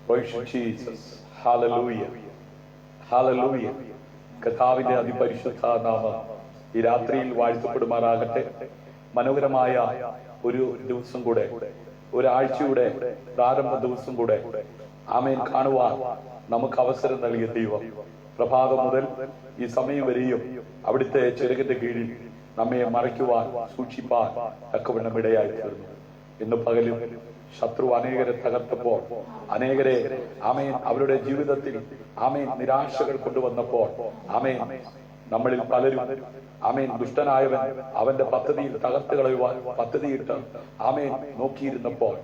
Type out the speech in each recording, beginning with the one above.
Praise Jesus. Hallelujah. Hallelujah. കർത്താവിന്റെ അതിപരിശുദ്ധ നാമം ഈ രാത്രിയിൽ വാഴ്ത്തപ്പെടുമാറാകട്ടെ. മനോഹരമായ ഒരു ദിവസം കൂടെ, ഒരാഴ്ചയുടെ പ്രാരംഭ ദിവസം കൂടെ ആമേൻ കാണുവാൻ നമുക്ക് അവസരം നൽകിയ ദൈവം പ്രഭാതം മുതൽ ഈ സമയം വരെയും അവിടുത്തെ ചിറകിന്റെ കീഴിൽ നമ്മെ മറയ്ക്കുവാൻ, സൂക്ഷിപ്പാൻ തക്കവണ്ണം ഇടയായി തീർന്നു. ഇന്ന് പകലും ശത്രു അനേകരെ തകർത്തപ്പോൾ, അനേകരെ ആമേൻ അവരുടെ ജീവിതത്തിൽ ആമേൻ നിരാശകൾ കൊണ്ടുവന്നപ്പോൾ, ആമേൻ നമ്മളിൽ പലരും ആമേൻ ദുഷ്ടനായവൻ അവന്റെ പദ്ധതിയിൽ തകർത്ത് കളയുവാൻ പദ്ധതിയിട്ട് ആമേൻ നോക്കിയിരുന്നപ്പോൾ,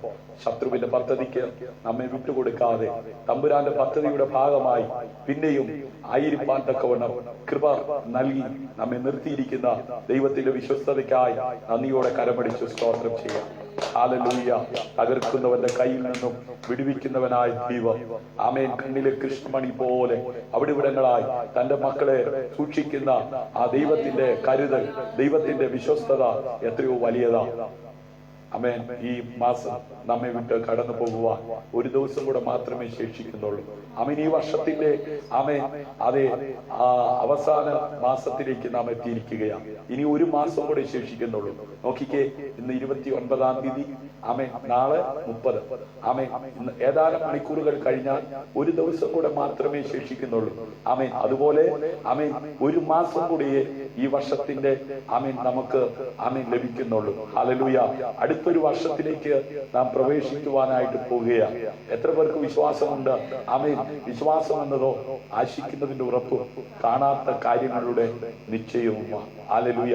ശത്രുവിന്റെ പദ്ധതിക്ക് നമ്മെ വിട്ടുകൊടുക്കാതെ തമ്പുരാന്റെ പദ്ധതിയുടെ ഭാഗമായി പിന്നെയും ആയിരിക്കാൻ തക്കവണ്ണം കൃപ നൽകി നമ്മെ നിർത്തിയിരിക്കുന്ന ദൈവത്തിന്റെ വിശ്വസ്തതയ്ക്കായി നന്ദിയോടെ കരമടിച്ച് സ്തോത്രം ചെയ്യാം. ഹല്ലേലൂയ. തകർക്കുന്നവന്റെ കയ്യിൽ നിന്നും വിടുവിക്കുന്നവനായ ദൈവം ആമേൻ കണ്ണിലെ കൃഷ്ണമണി പോലെ അവിടിവിടങ്ങളായി തന്റെ മക്കളെ സൂക്ഷിക്കുന്ന ആ ദൈവത്തിന്റെ കരുതൽ, ദൈവത്തിന്റെ വിശ്വസ്തത എത്രയോ വലിയതാ. ആമേൻ. ഈ മാസം നമ്മെ വിട്ട് കടന്നു പോകുവാൻ ഒരു ദിവസം കൂടെ മാത്രമേ ശേഷിക്കുന്നുള്ളൂ. ആമേൻ. ഈ വർഷത്തിന്റെ ആമേൻ അതേ അവസാന മാസത്തിലേക്ക് നാം എത്തിയിരിക്കുകയാണ്. ഇനി ഒരു മാസം കൂടെ ശേഷിക്കുന്നുള്ളൂ. നോക്കിക്കേ, ഇന്ന് 29-ാം തീയതി, ആമേൻ. നാളെ 30. ആമേൻ. ഏതാനും മണിക്കൂറുകൾ കഴിഞ്ഞാൽ ഒരു ദിവസം കൂടെ മാത്രമേ ശേഷിക്കുന്നുള്ളൂ. ആമേൻ. അതുപോലെ ആമേൻ ഒരു മാസം കൂടിയേ ഈ വർഷത്തിന്റെ ആമേൻ നമുക്ക് ആമേൻ ലഭിക്കുന്നുള്ളൂ. ഹല്ലേലൂയ. അടുത്തൊരു വർഷത്തിലേക്ക് നാം പ്രവേശിക്കുവാനായിട്ട് പോവുകയാണ്. എത്ര പേർക്ക് വിശ്വാസമുണ്ട്? ആമേൻ. വിശ്വാസം എന്നതോ ആശിക്കുന്നതിന്റെ ഉറപ്പും കാണാത്ത കാര്യങ്ങളുടെ നിശ്ചയവുമാണ്. ഹല്ലേലൂയ.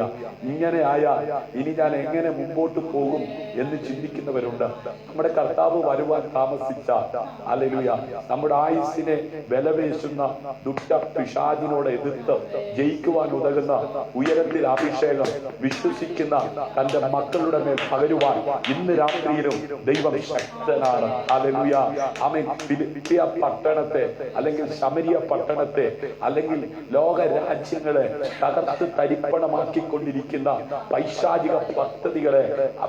ഇങ്ങനെ ആയാൽ ഇനി ഞാൻ എങ്ങനെ മുമ്പോട്ട് പോകും എന്ന് ചിന്തിക്കുന്നവരുണ്ട്. നമ്മുടെ കർത്താവ് വരുവാൻ താമസിച്ചാൽ, ഹല്ലേലൂയ, നമ്മുടെ ആയുസ്സിനെ വിലപേശുന്ന ദുഷ്ട പിശാചിനോട് എതിർത്ത് ജയിക്കുവാൻ ഉതകുന്ന ഉയരത്തിൽ അഭിഷേകം വിശ്വസിക്കുന്ന തന്റെ മക്കളുടെ മേൽ പകരുവാൻ ഇന്ന് രാത്രിയിലും ദൈവം ശക്തനാണ്. ഹല്ലേലൂയ. ആമേൻ. ഫിലിപ്പിയ പട്ടണത്തെ അല്ലെങ്കിൽ ശമരിയ പട്ടണത്തെ അല്ലെങ്കിൽ ലോക രാജ്യങ്ങളെ തകർത്ത് തരിപ്പണമാക്കിക്കൊണ്ടിരിക്കുന്ന പൈശാചിക പദ്ധതികളെ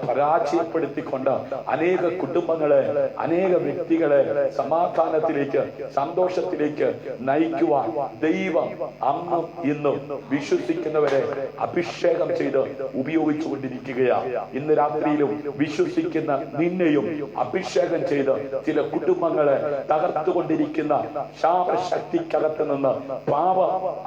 പരാജയപ്പെടുത്തിക്കൊണ്ട് അനേക കുടുംബങ്ങളെ, അനേക വ്യക്തികളെ സമാധാനത്തിലേക്ക്, സന്തോഷത്തിലേക്ക് നയിക്കുവാൻ ദൈവം അന്നും ഇന്നും വിശ്വസിക്കുന്നവരെ അഭിഷേകം ചെയ്ത് ഉപയോഗിച്ചുകൊണ്ടിരിക്കുകയാണ്. ഇന്ന് രാത്രിയിലും വിശ്വസിക്കുന്ന നിന്നെയും അഭിഷേകം ചെയ്ത് ചില കുടുംബങ്ങളെ തകർത്തുകൊണ്ടിരിക്കുന്ന ശാപശക്തിക്കകത്ത് നിന്ന്, പാപ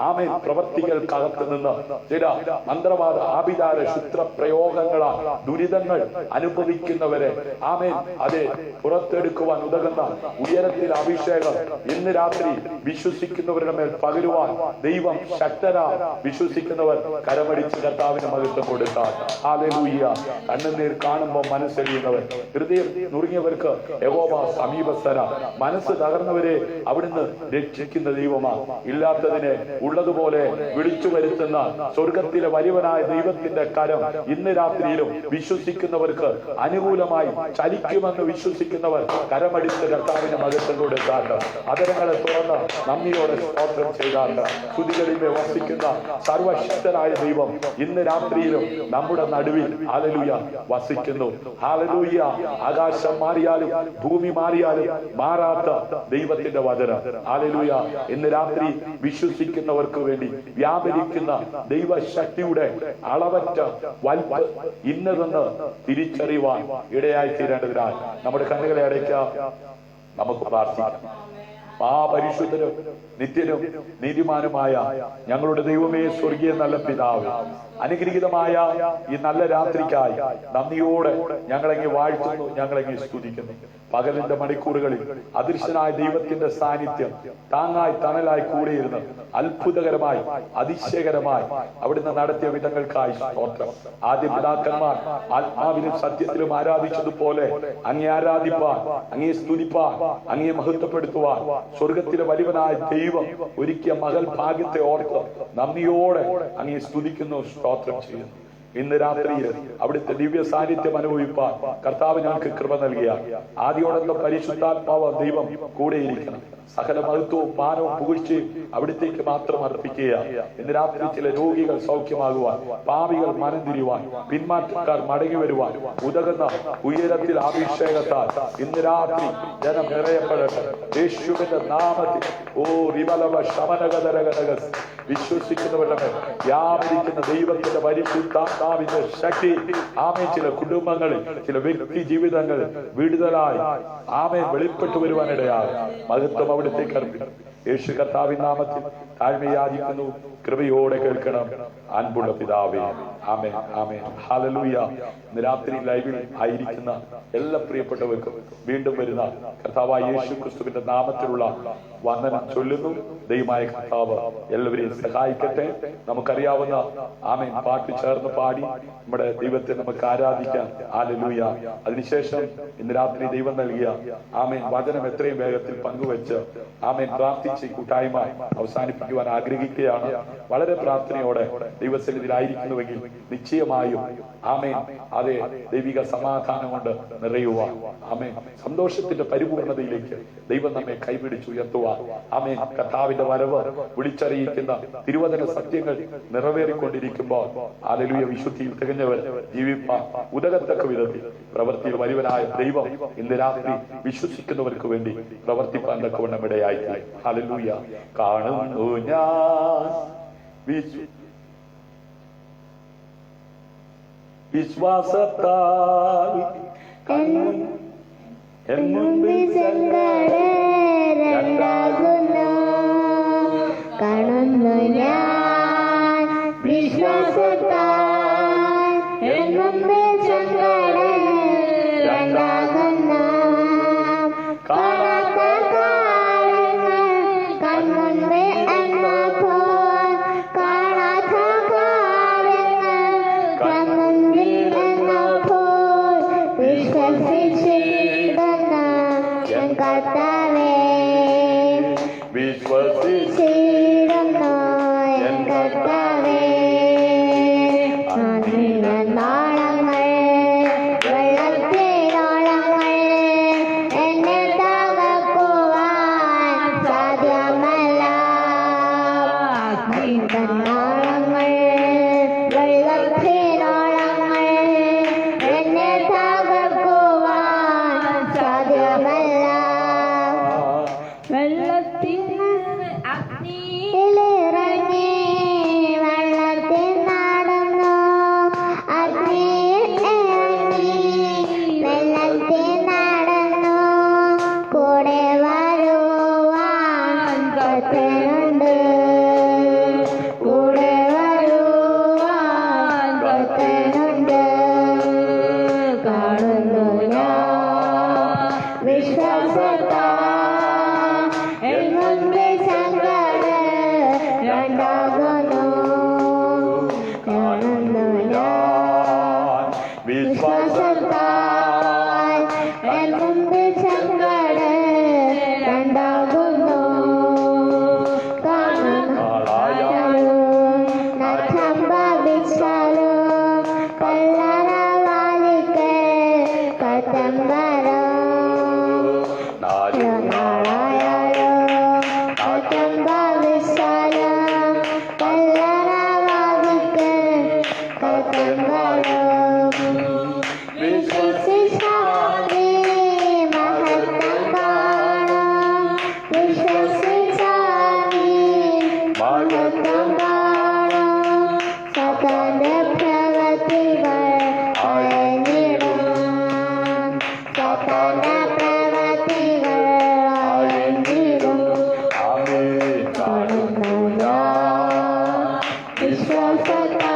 ആമേൻ പ്രവർത്തികൾക്കകത്ത് നിന്ന്, ചില മന്ത്രവാദ ആഭിചാര ശുദ്ര പ്രയോഗങ്ങളാൽ ദുരിതങ്ങൾ അനുഭവിക്കുന്നവരെ ആമേൻ അതെ പുറത്തെടുക്കുവാൻ ഉതകുന്ന ഉയരത്തിൽ അഭിഷേകം ഇന്ന് രാത്രി വിശ്വസിക്കുന്നവരുടെ മേൽ പകരുവാൻ ദൈവം ശക്തനാ. വിശ്വസിക്കുന്നവർ കരമടിച്ച് കർത്താവിന് മഹത്വം കൊടുക്കാൻ. ഹല്ലേലൂയ. കണ്ണുനീർ കാണുമ്പോൾ മനസ്സെറിയുന്നവർ, ഹൃദയം നുറുങ്ങിയവർക്ക് യഹോവ സമീപസ്ഥനാ. മനസ്സ് തകർന്നവരെ അവിടുന്ന് രക്ഷിക്കുന്ന ദൈവമാണ്. ഇല്ലാത്തതിനെ ഉള്ളതുപോലെ വിളിച്ചു വരുത്തുന്ന സ്വർഗത്തിലെ വലിയവനായ ദൈവത്തിന്റെ കരം ഇന്ന് രാത്രിയിലും വിശ്വസിക്കുന്നവർക്ക് അനുകൂലമായി ചലിക്കുമെന്ന് വിശ്വസിക്കുന്നവർ കരമടിച്ച് കർത്താവിന് മഹത്വം കൊടുക്കാണ്ട് അതരങ്ങളെ തുറന്ന് നന്ദിയോടെ സ്തോത്രം ചെയ്താണ്ട് സ്തുതികളിൽ വസിക്കുന്ന സർവശക്തനായ ദൈവം ഇന്ന് രാത്രിയിലും നമ്മുടെ നടുവിൽ ഹല്ലേലൂയ വസിക്കുന്നു. ഹല്ലേലൂയ. ആകാശം മാറിയാലും ഭൂമി മാറിയാലും മാറാത്ത ദൈവത്തിന്റെ വചനം. ഹല്ലേലൂയ. ഇന്ന് രാത്രി വിശ്വസിക്കുന്നവർക്ക് വേണ്ടി വ്യാപരിക്കുന്ന ദൈവശക്തിയുടെ അളവറ്റ വൽപ്പ് ഇന്നതെന്ന് തിരിച്ചറിയുവാൻ ഇടയായി തീരേണ്ടതിനാൽ നമ്മുടെ കണ്ണുകളെ അടയ്ക്കാം. നമുക്ക് പ്രാർത്ഥിക്കാം. മഹാപരിശുദ്ധനും നിത്യനും നീതിമാനുമായ ഞങ്ങളുടെ ദൈവമേ, സ്വർഗീയ നല്ല പിതാവ്, അനുഗ്രഹീതമായ ഈ നല്ല രാത്രിക്കായി നന്ദിയോടെ ഞങ്ങളെങ്ങി വാഴ്ത്തുന്നു, ഞങ്ങളെങ്ങി സ്തുതിക്കുന്നു. പകലിന്റെ മണിക്കൂറുകളിൽ അദൃശ്യനായ ദൈവത്തിന്റെ സാന്നിധ്യം താങ്ങായി തണലായി കൂടെയിരുന്ന് അത്ഭുതകരമായി അതിശയകരമായി അവിടുന്ന് നടത്തിയ വിധങ്ങൾക്കായി സ്തോത്രം. ആദ്യ പിതാക്കന്മാർ ആത്മാവിലും സത്യത്തിലും ആരാധിച്ചതുപോലെ അങ്ങേ ആരാധിപ്പാൻ, അങ്ങേ സ്തുതിപ്പാൻ, അങ്ങേ മഹത്വപ്പെടുത്തുവാൻ സ്വർഗത്തിലെ വലിയവനായ ദൈവം ഒരുക്കിയ മകൾ ഭാഗ്യത്തെ ഓർത്ത് നന്ദിയോടെ അങ്ങേ സ്തുതിക്കുന്നു, സ്തോത്രം ചെയ്യുന്നു. ഇന്ന് രാത്രിയിൽ അവിടുത്തെ ദിവ്യ സാന്നിധ്യം അനുഭവിപ്പാൻ കർത്താവ് ഞങ്ങൾക്ക് കൃപ നൽകിയ ആദ്യോടൊപ്പം പരിശുദ്ധാത്മാവ് ദൈവം കൂടെയിരിക്കണം. സകല മഹത്വവും മാനവും പുകഴ്ചയും അവിടത്തേക്ക് മാത്രം അർപ്പിക്കുക. ഇന്ന് രാത്രി ചില രോഗികൾ സൗഖ്യമാകുവാൻ, പാപികൾ മനം തിരിയുവാൻ, പിന്മാറ്റക്കാർ മടങ്ങി വരുവാൻ ഉതകുന്ന ഉയരത്തിൽ അഭിഷേകത്താൽ ഇന്ന് രാത്രി ജനം നിറയപ്പെടട്ടെ യേശുവിന്റെ നാമത്തിൽ. ഓ റിമലവ ശമനഗതരഗതക വിശ്വസിക്കുന്നവരുടെ മേൽ വ്യാപരിക്കുന്ന ദൈവത്തിന്റെ പരിശുദ്ധാത്മാവിന്റെ ശക്തി ആമേൻ ചില കുടുംബങ്ങളിൽ, ചില വ്യക്തി ജീവിതങ്ങളിൽ വിടുതലായി ആമേൻ വെളിപ്പെട്ടു വരുവാനിടയാകും. മഹത്വം അവിടുത്തേക്ക് അർപ്പിക്കും. യേശു കർത്താവിൻ നാമത്തിൽ താഴ്മയാചിക്കുന്നു. കൃപയോടെ കേൾക്കണം അൻപുള്ള പിതാവേ. ആമേൻ, ആമേൻ, ഹല്ലേലൂയ. ഇന്ന് രാത്രി ലൈവിൽ ആയിരിക്കുന്ന എല്ലാ പ്രിയപ്പെട്ടവർക്കും വീണ്ടും വരുന്ന കർത്താവായ യേശു ക്രിസ്തുവിന്റെ നാമത്തിലുള്ള വന്ദനം ചൊല്ലുന്നു. ദൈവമായ കർത്താവ് എല്ലാവരെയും സഹായിക്കട്ടെ. നമുക്കറിയാവുന്ന ആമേൻ പാട്ട് ചേർന്ന് പാടി നമ്മുടെ ദൈവത്തെ നമുക്ക് ആരാധിക്കാം. ഹല്ലേലൂയ. അതിനുശേഷം ഇന്ന് രാത്രി ദൈവം നൽകിയ ആമേൻ വചനം എത്രയും വേഗത്തിൽ പങ്കുവെച്ച് ആമേൻ പ്രാർത്ഥിച്ച് കൂട്ടായ്മ അവസാനിപ്പിക്കുവാൻ ആഗ്രഹിക്കുകയാണ്. വളരെ പ്രാർത്ഥനയോടെ ദൈവസന്നിധിയിലായിരിക്കുന്നുവെങ്കിൽ നിശ്ചയമായും ആമേൻ അതെ ദൈവിക സമാധാനം കൊണ്ട് നിറയുവാൻ, ആമേൻ സന്തോഷത്തിന്റെ പരിപൂർണതയിലേക്ക് ദൈവം നമ്മെ കൈപിടിച്ചുയർത്തുവാൻ, ആമേൻ കർത്താവിന്റെ വരവ് വിളിച്ചറിയിക്കുന്ന തിരുവചന സത്യങ്ങൾ നിറവേറിക്കൊണ്ടിരിക്കുമ്പോൾ ഹല്ലേലൂയ വിശുദ്ധിയിൽ തികഞ്ഞവർ ജീവിപ്പാൻ ഉതകത്തക്ക വിധത്തിൽ പ്രവൃത്തിയിൽ വരുവനായ ദൈവം ഇന്ന് രാത്രി വിശ്വസിക്കുന്നവർക്ക് വേണ്ടി പ്രവർത്തിപ്പാൻ തക്കവണ്ണം ഇടയായി. ഹല്ലേലൂയ. കാണുന്നു ഞാൻ വിശ്വാസത്താൽ കാണുന്നു ഞാൻ വിശ്വാസത്താൽ എന്നുമ്പേ സങ്കടം രണ്ടാകുന്നു. കാണാത്ത കാര്യങ്ങൾ കൺമുൻപേ എന്നപ്പോൾ, കാണാത്ത കാര്യങ്ങൾ കൺമുൻപിൽ എന്നപ്പോൾ വിശ്വസിച്ചിടുന്ന എൻ കർത്താവേ, വിശ്വസിച്ചിടുന്നു എൻ കർത്താവേ. നാളങ്ങൾ വെള്ളത്തിനോളങ്ങൾ എന്നെ തകർക്കുവാൻ സാധ്യമല്ല. നാളങ്ങൾ വെള്ളത്തിനോളങ്ങൾ എന്നെ തകർക്കുവാൻ സാധ്യമല്ല. വെള്ളത്തിൽ അഗ്നിയിലിറങ്ങി വെള്ളത്തിൽ നടന്നു, അഗ്നിയിൽ ഇറങ്ങി വെള്ളത്തിൽ നടന്നു. കൂടെ വരുവാൻ കർത്തനുണ്ട്, കൂടെ വരുവാൻ കർത്തനുണ്ട്. കാണുന്നു ഞാൻ വിശ്വാസത്താൽ എന്നുമ്പേ സങ്കടം രണ്ടാകുന്നു. കാണുന്നു ഞാൻ വിശ്വാസത്താൽ എന്നുമ്പേ സങ്കടം രണ്ടാകുന്നു. സംഭവിച്ചാലും കല്ലറവാതിൽക്കൽ കത്തം വരും. നാളായാലും കത്തം ഭവിച്ചാലും കല്ലറവാതിൽക്കൽ കത്തം വരും. വിശ്വസിച്ചാൽ മഹത്വം കാണും, വിശ്വസിച്ചാൽ മഹത്വം കാണും. സകല പ്രവൃത്തികൾ അയഞ്ഞിടും, സകല പ്രവൃത്തികൾ അയഞ്ഞിടും. കാണുന്നു ഞാൻ വിശ്വാസത്താൽ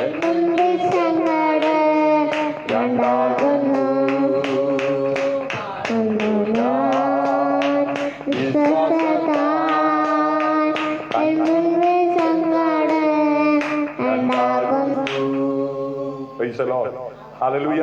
എന്നുമ്പേ സങ്കടം രണ്ടാകുന്നു. കാണുന്നു ഞാൻ വിശ്വാസത്താൽ എന്നുമ്പേ സങ്കടം രണ്ടാകുന്നു. Praise the Lord. ഹല്ലേലൂയ.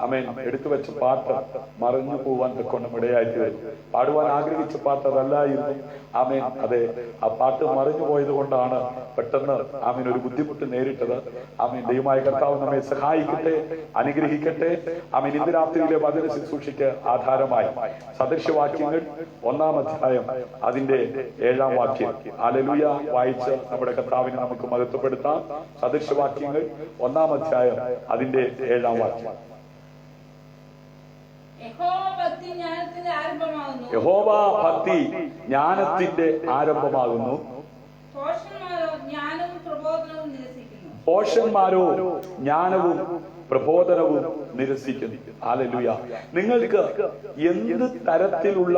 ആമേൻ. എടുത്തു വെച്ച പാട്ട് മറഞ്ഞു പോവാൻ കൊണ്ട് ഇടയായിട്ട് വരും. പാടുവാൻ ആഗ്രഹിച്ച പാട്ട് അതല്ലായിരുന്നു. ആമേൻ. അതെ, ആ പാട്ട് മറഞ്ഞു പോയത് കൊണ്ടാണ് പെട്ടെന്ന് ആമേൻ ഒരു ബുദ്ധിമുട്ട് നേരിട്ടത്. ആമേൻ. ദൈവമായ കർത്താവ് നമ്മെ സഹായിക്കട്ടെ, അനുഗ്രഹിക്കട്ടെ. ആമേൻ. ഇന്ന് രാത്രിയിലെ വചന ശുശ്രൂഷയ്ക്ക് ആധാരമായി സദൃശവാക്യങ്ങൾ 1-ാം അധ്യായം അതിന്റെ 7-ാം വാക്യം ഹല്ലേലൂയ വായിച്ച് നമ്മുടെ കർത്താവിനെ നമുക്ക് മഹത്വപ്പെടുത്താം. സദൃശവാക്യങ്ങൾ 1-ാം അധ്യായം അതിന്റെ 7-ാം വാക്യം. യഹോവ ഭക്തി ജ്ഞാനത്തിന്റെ ആരംഭമാകുന്നു. ഭോഷന്മാരോ ജ്ഞാനവും പ്രബോധനവും നിരസിക്കുന്നു. ഹല്ലേലൂയ. നിങ്ങൾക്ക് എന്ത് തരത്തിലുള്ള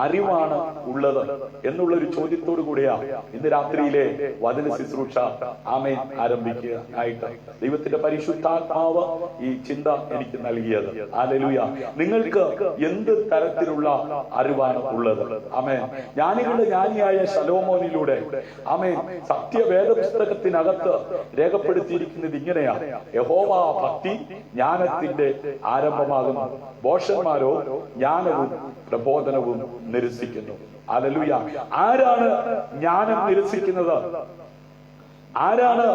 അറിവാണ് ഉള്ളത് എന്നുള്ളൊരു ചോദ്യത്തോടു കൂടിയാ ഇന്ന് രാത്രിയിലെ വചന ശുശ്രൂഷ ആമേൻ ആരംഭിക്കാനായിട്ട് ദൈവത്തിന്റെ പരിശുദ്ധാത്മാവ് ഈ ചിന്ത എനിക്ക് നൽകിയത്. ഹല്ലേലൂയ. നിങ്ങൾക്ക് എന്ത് തരത്തിലുള്ള അറിവാണ് ഉള്ളത്? ആമേൻ. ജ്ഞാനികളുടെ ജ്ഞാനിയായ ശലോമോനിലൂടെ ആമേൻ സത്യവേദ പുസ്തകത്തിനകത്ത് രേഖപ്പെടുത്തിയിരിക്കുന്നത് ഇങ്ങനെയാണ്: യഹോവ ഭക്തി ജ്ഞാനത്തിന്റെ ആരംഭമാകുന്നു. ഭോഷന്മാരോ ജ്ഞാനവും പ്രബോധനവും നിരസിക്കുന്നു. ഹല്ലേലൂയ. ആരാണ് ജ്ഞാനം നിരസിക്കുന്നത്? ആരാണ്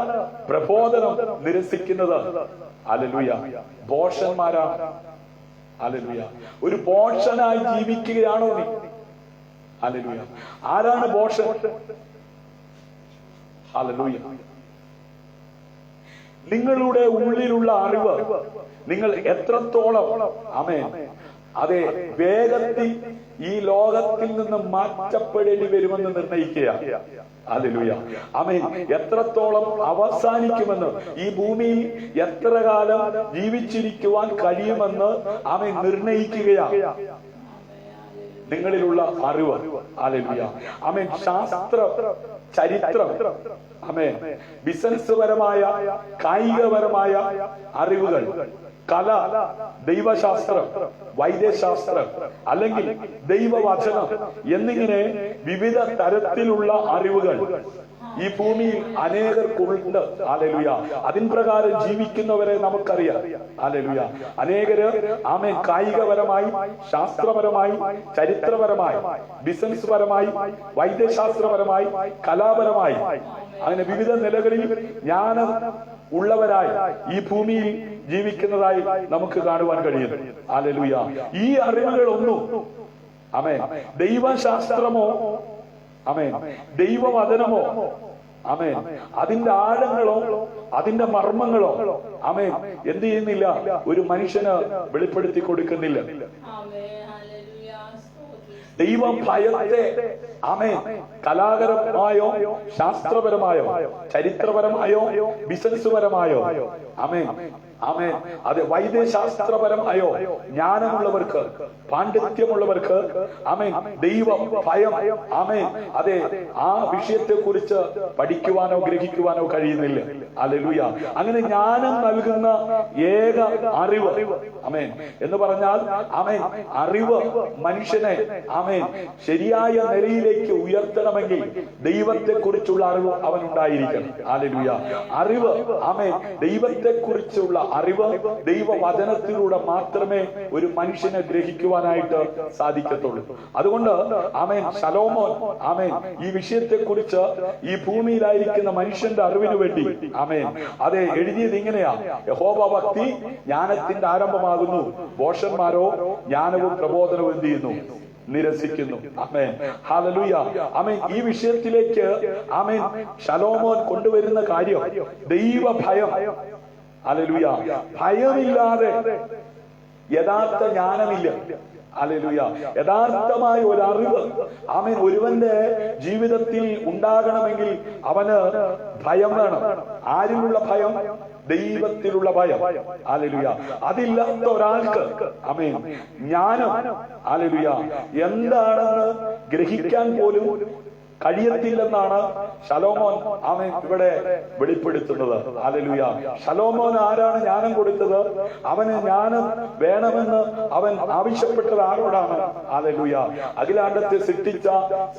പ്രബോധനം നിരസിക്കുന്നത്? ഹല്ലേലൂയ. ഭോഷന്മാരാണ്. ഹല്ലേലൂയ. ഒരു ഭോഷനായി ജീവിക്കുകയാണോ നീ? ഹല്ലേലൂയ. ആരാണ് ഭോഷൻ? ഹല്ലേലൂയ. നിങ്ങളുടെ ഉള്ളിലുള്ള അറിവ് നിങ്ങൾ എത്രത്തോളം ആമേൻ അതെ വേഗത്തിൽ ഈ ലോകത്തിൽ നിന്ന് മാറ്റപ്പെടേണ്ടി വരുമെന്ന് നിർണയിക്കുക. ഹല്ലേലൂയ. ആമേൻ. എത്രത്തോളം അവസാനിക്കുമെന്ന്, ഈ ഭൂമിയിൽ എത്ര കാലം ജീവിച്ചിരിക്കുവാൻ കഴിയുമെന്ന് ആമേൻ നിർണയിക്കുകയാണ് നിങ്ങളിലുള്ള അറിവ്. ഹല്ലേലൂയ. ആമേൻ. ശാസ്ത്ര ചരിത്രം, ആമേൻ, ബിസിനസ് പരമായ കായികപരമായ അറിവുകൾ, കല, ദൈവശാസ്ത്രം, വൈദ്യശാസ്ത്രം അല്ലെങ്കിൽ ദൈവവചനം എന്നിങ്ങനെ വിവിധ തരത്തിലുള്ള അറിവുകൾ ഈ ഭൂമിയിൽ അനേകർക്കുണ്ട്. ഹല്ലേലൂയ. അതിൻ പ്രകാരം ജീവിക്കുന്നവരെ നമുക്കറിയാം. ഹല്ലേലൂയ. അനേകര് ആമേൻ കായികപരമായി, ശാസ്ത്രപരമായി, ചരിത്രപരമായി, ബിസിനസ് പരമായി, വൈദ്യശാസ്ത്രപരമായി, കലാപരമായി അങ്ങനെ വിവിധ നിലകളിൽ ജ്ഞാനം ഉള്ളവരായി ഈ ഭൂമിയിൽ ജീവിക്കുന്നതായി നമുക്ക് കാണുവാൻ കഴിയും. ഹല്ലേലൂയ. ഈ അറിവുകളൊന്നും ആമേൻ ദൈവശാസ്ത്രമോ ആമേൻ ദൈവവചനമോ ആമേൻ അതിന്റെ ആഴങ്ങളോ അതിന്റെ മർമ്മങ്ങളോ ആമേൻ എന്ത് ചെയ്യുന്നില്ല, ഒരു മനുഷ്യന് വെളിപ്പെടുത്തി കൊടുക്കുന്നില്ല. ദൈവം ഭയത്തെ ആമേൻ കലാപരമായോ ശാസ്ത്രപരമായോ ചരിത്രപരമായോ ബിസിനസ് പരമായോ ആമേൻ ആമേൻ അതെ വൈദ്യശാസ്ത്രപരമായോ ജ്ഞാനമുള്ളവർക്ക്, പാണ്ഡിത്യമുള്ളവർക്ക് ആമേൻ ദൈവ ഭയം ആമേൻ അതെ ആ വിഷയത്തെ കുറിച്ച് പഠിക്കുവാനോ ഗ്രഹിക്കുവാനോ കഴിയുന്നില്ല. ഹല്ലേലൂയ. അങ്ങനെ ജ്ഞാനം നൽകുന്ന ഏക അറിവ് ആമേൻ എന്ന് പറഞ്ഞാൽ ആമേൻ അറിവ് മനുഷ്യനെ ആമേൻ ശരിയായ നിലയിലേക്ക് ഉയർത്തണമെങ്കിൽ ദൈവത്തെ കുറിച്ചുള്ള അറിവ് അവനുണ്ടായിരിക്കണം. ഹല്ലേലൂയ. അറിവ് ആമേൻ ദൈവത്തെ കുറിച്ചുള്ള അറിവ് ദൈവവചനത്തിലൂടെ മാത്രമേ ഒരു മനുഷ്യനെ ഗ്രഹിക്കുവാനായിട്ട് സാധിക്കത്തുള്ളൂ. അതുകൊണ്ട് ആമേൻ ശലോമോൻ ആമേൻ ഈ വിഷയത്തെ കുറിച്ച് ഈ ഭൂമിയിലായിരിക്കുന്ന മനുഷ്യന്റെ അറിവിന് വേണ്ടി ആമേൻ അതെ എഴുതിയത് ഇങ്ങനെയാ: യഹോവ ഭക്തി ജ്ഞാനത്തിന്റെ ആരംഭമാകുന്നു. ഭോഷന്മാരോ ജ്ഞാനവും പ്രബോധനവും എന്ത് ചെയ്യുന്നു? നിരസിക്കുന്നു. ആമേൻ. ഹല്ലേലൂയ. ആമേൻ. ഈ വിഷയത്തിലേക്ക് ആമേൻ ശലോമോൻ കൊണ്ടുവരുന്ന കാര്യം ദൈവഭയം. ഹല്ലേലൂയ. ഭയമില്ലാതെ യഥാർത്ഥ ജ്ഞാനമില്ല. ഹല്ലേലൂയ. യഥാർത്ഥമായ ഒരു അറിവ് ആമേൻ ഒരുവന്റെ ജീവിതത്തിൽ ഉണ്ടാകണമെങ്കിൽ അവന് ഭയം വേണം. ആരിലുള്ള ഭയം? ദൈവത്തിലുള്ള ഭയം. ഹല്ലേലൂയ. അതില്ലാത്ത ഒരാൾക്ക് ആമേൻ ജ്ഞാനം ഹല്ലേലൂയ എന്താണെന്ന് ഗ്രഹിക്കാൻ പോലും കഴിയത്തില്ലെന്നാണ് ശലോമോൻ ആമേൻ ഇവിടെ വെളിപ്പെടുത്തുന്നത്. ഹല്ലേലൂയ. ശലോമോൻ ആരാണ് ജ്ഞാനം കൊടുത്തത്? അവന് ജ്ഞാനം വേണമെന്ന് അവൻ ആവശ്യപ്പെട്ടത് ആരോടാണ്? ഹല്ലേലൂയ. അഖിലാണ്ടത്തെ സൃഷ്ടിച്ച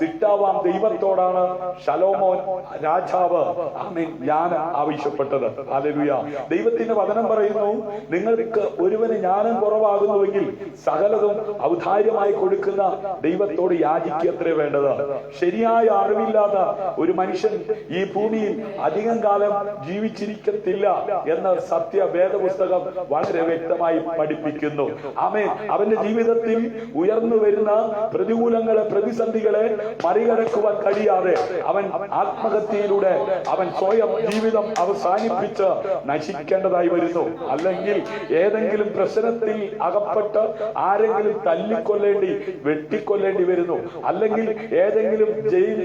സൃഷ്ടാവാം ദൈവത്തോടാണ് ശലോമോൻ രാജാവ് ആമേൻ ജ്ഞാനം ആവശ്യപ്പെട്ടത്. ഹല്ലേലൂയ. ദൈവത്തിന്റെ വചനം പറയുന്നു, നിങ്ങൾക്ക് ഒരുവന് ജ്ഞാനം കുറവാകുന്നുവെങ്കിൽ സകലതും ഔദാര്യമായി കൊടുക്കുന്ന ദൈവത്തോട് യാചിക്കത്രേ വേണ്ടത്. ശരിയായ അറിവില്ലാത്ത ഒരു മനുഷ്യൻ ഈ ഭൂമിയിൽ അധികം കാലം ജീവിച്ചിരിക്കത്തില്ല എന്ന് സത്യ വേദപുസ്തകം വളരെ വ്യക്തമായി പഠിപ്പിക്കുന്നു. ആമേൻ. അവന്റെ ജീവിതത്തിൽ ഉയർന്നു വരുന്ന പ്രതികൂലങ്ങളെ, പ്രതിസന്ധികളെ മറികടക്കുവാൻ കഴിയാതെ അവൻ ആത്മഹത്യയിലൂടെ അവൻ സ്വയം ജീവിതം അവസാനിപ്പിച്ച് നശിക്കേണ്ടതായി വരുന്നു. അല്ലെങ്കിൽ ഏതെങ്കിലും പ്രശ്നത്തിൽ അകപ്പെട്ട് ആരെങ്കിലും തല്ലിക്കൊല്ലേണ്ടി, വെട്ടിക്കൊല്ലേണ്ടി വരുന്നു. അല്ലെങ്കിൽ ഏതെങ്കിലും ജയിൽ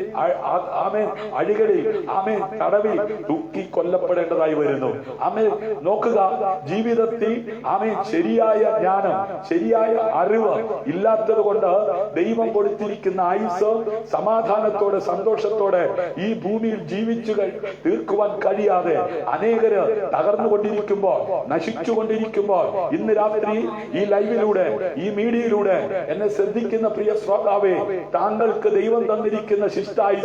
ആമേൻ അഴികളിൽ ആമേൻ തടവിൽ തൂക്കി കൊല്ലപ്പെടേണ്ടതായി വരുന്നു. ആമേൻ. നോക്കുക, ജീവിതത്തിൽ ആമേൻ ശരിയായ ജ്ഞാനം, ശരിയായ അറിവ് ഇല്ലാത്തത് കൊണ്ട് ദൈവം കൊടുത്തിരിക്കുന്ന ആയുസ് സമാധാനത്തോടെ, സന്തോഷത്തോടെ ഈ ഭൂമിയിൽ ജീവിച്ചു തീർക്കുവാൻ കഴിയാതെ അനേകര് തകർന്നുകൊണ്ടിരിക്കുമ്പോൾ, നശിച്ചുകൊണ്ടിരിക്കുമ്പോൾ, ഇന്ന് രാത്രി ഈ ലൈവിലൂടെ, ഈ മീഡിയയിലൂടെ എന്നെ ശ്രദ്ധിക്കുന്ന പ്രിയ ശ്രോതാവേ, താങ്കൾക്ക് ദൈവം തന്നിരിക്കുന്ന ശിഷ്ടായുസ്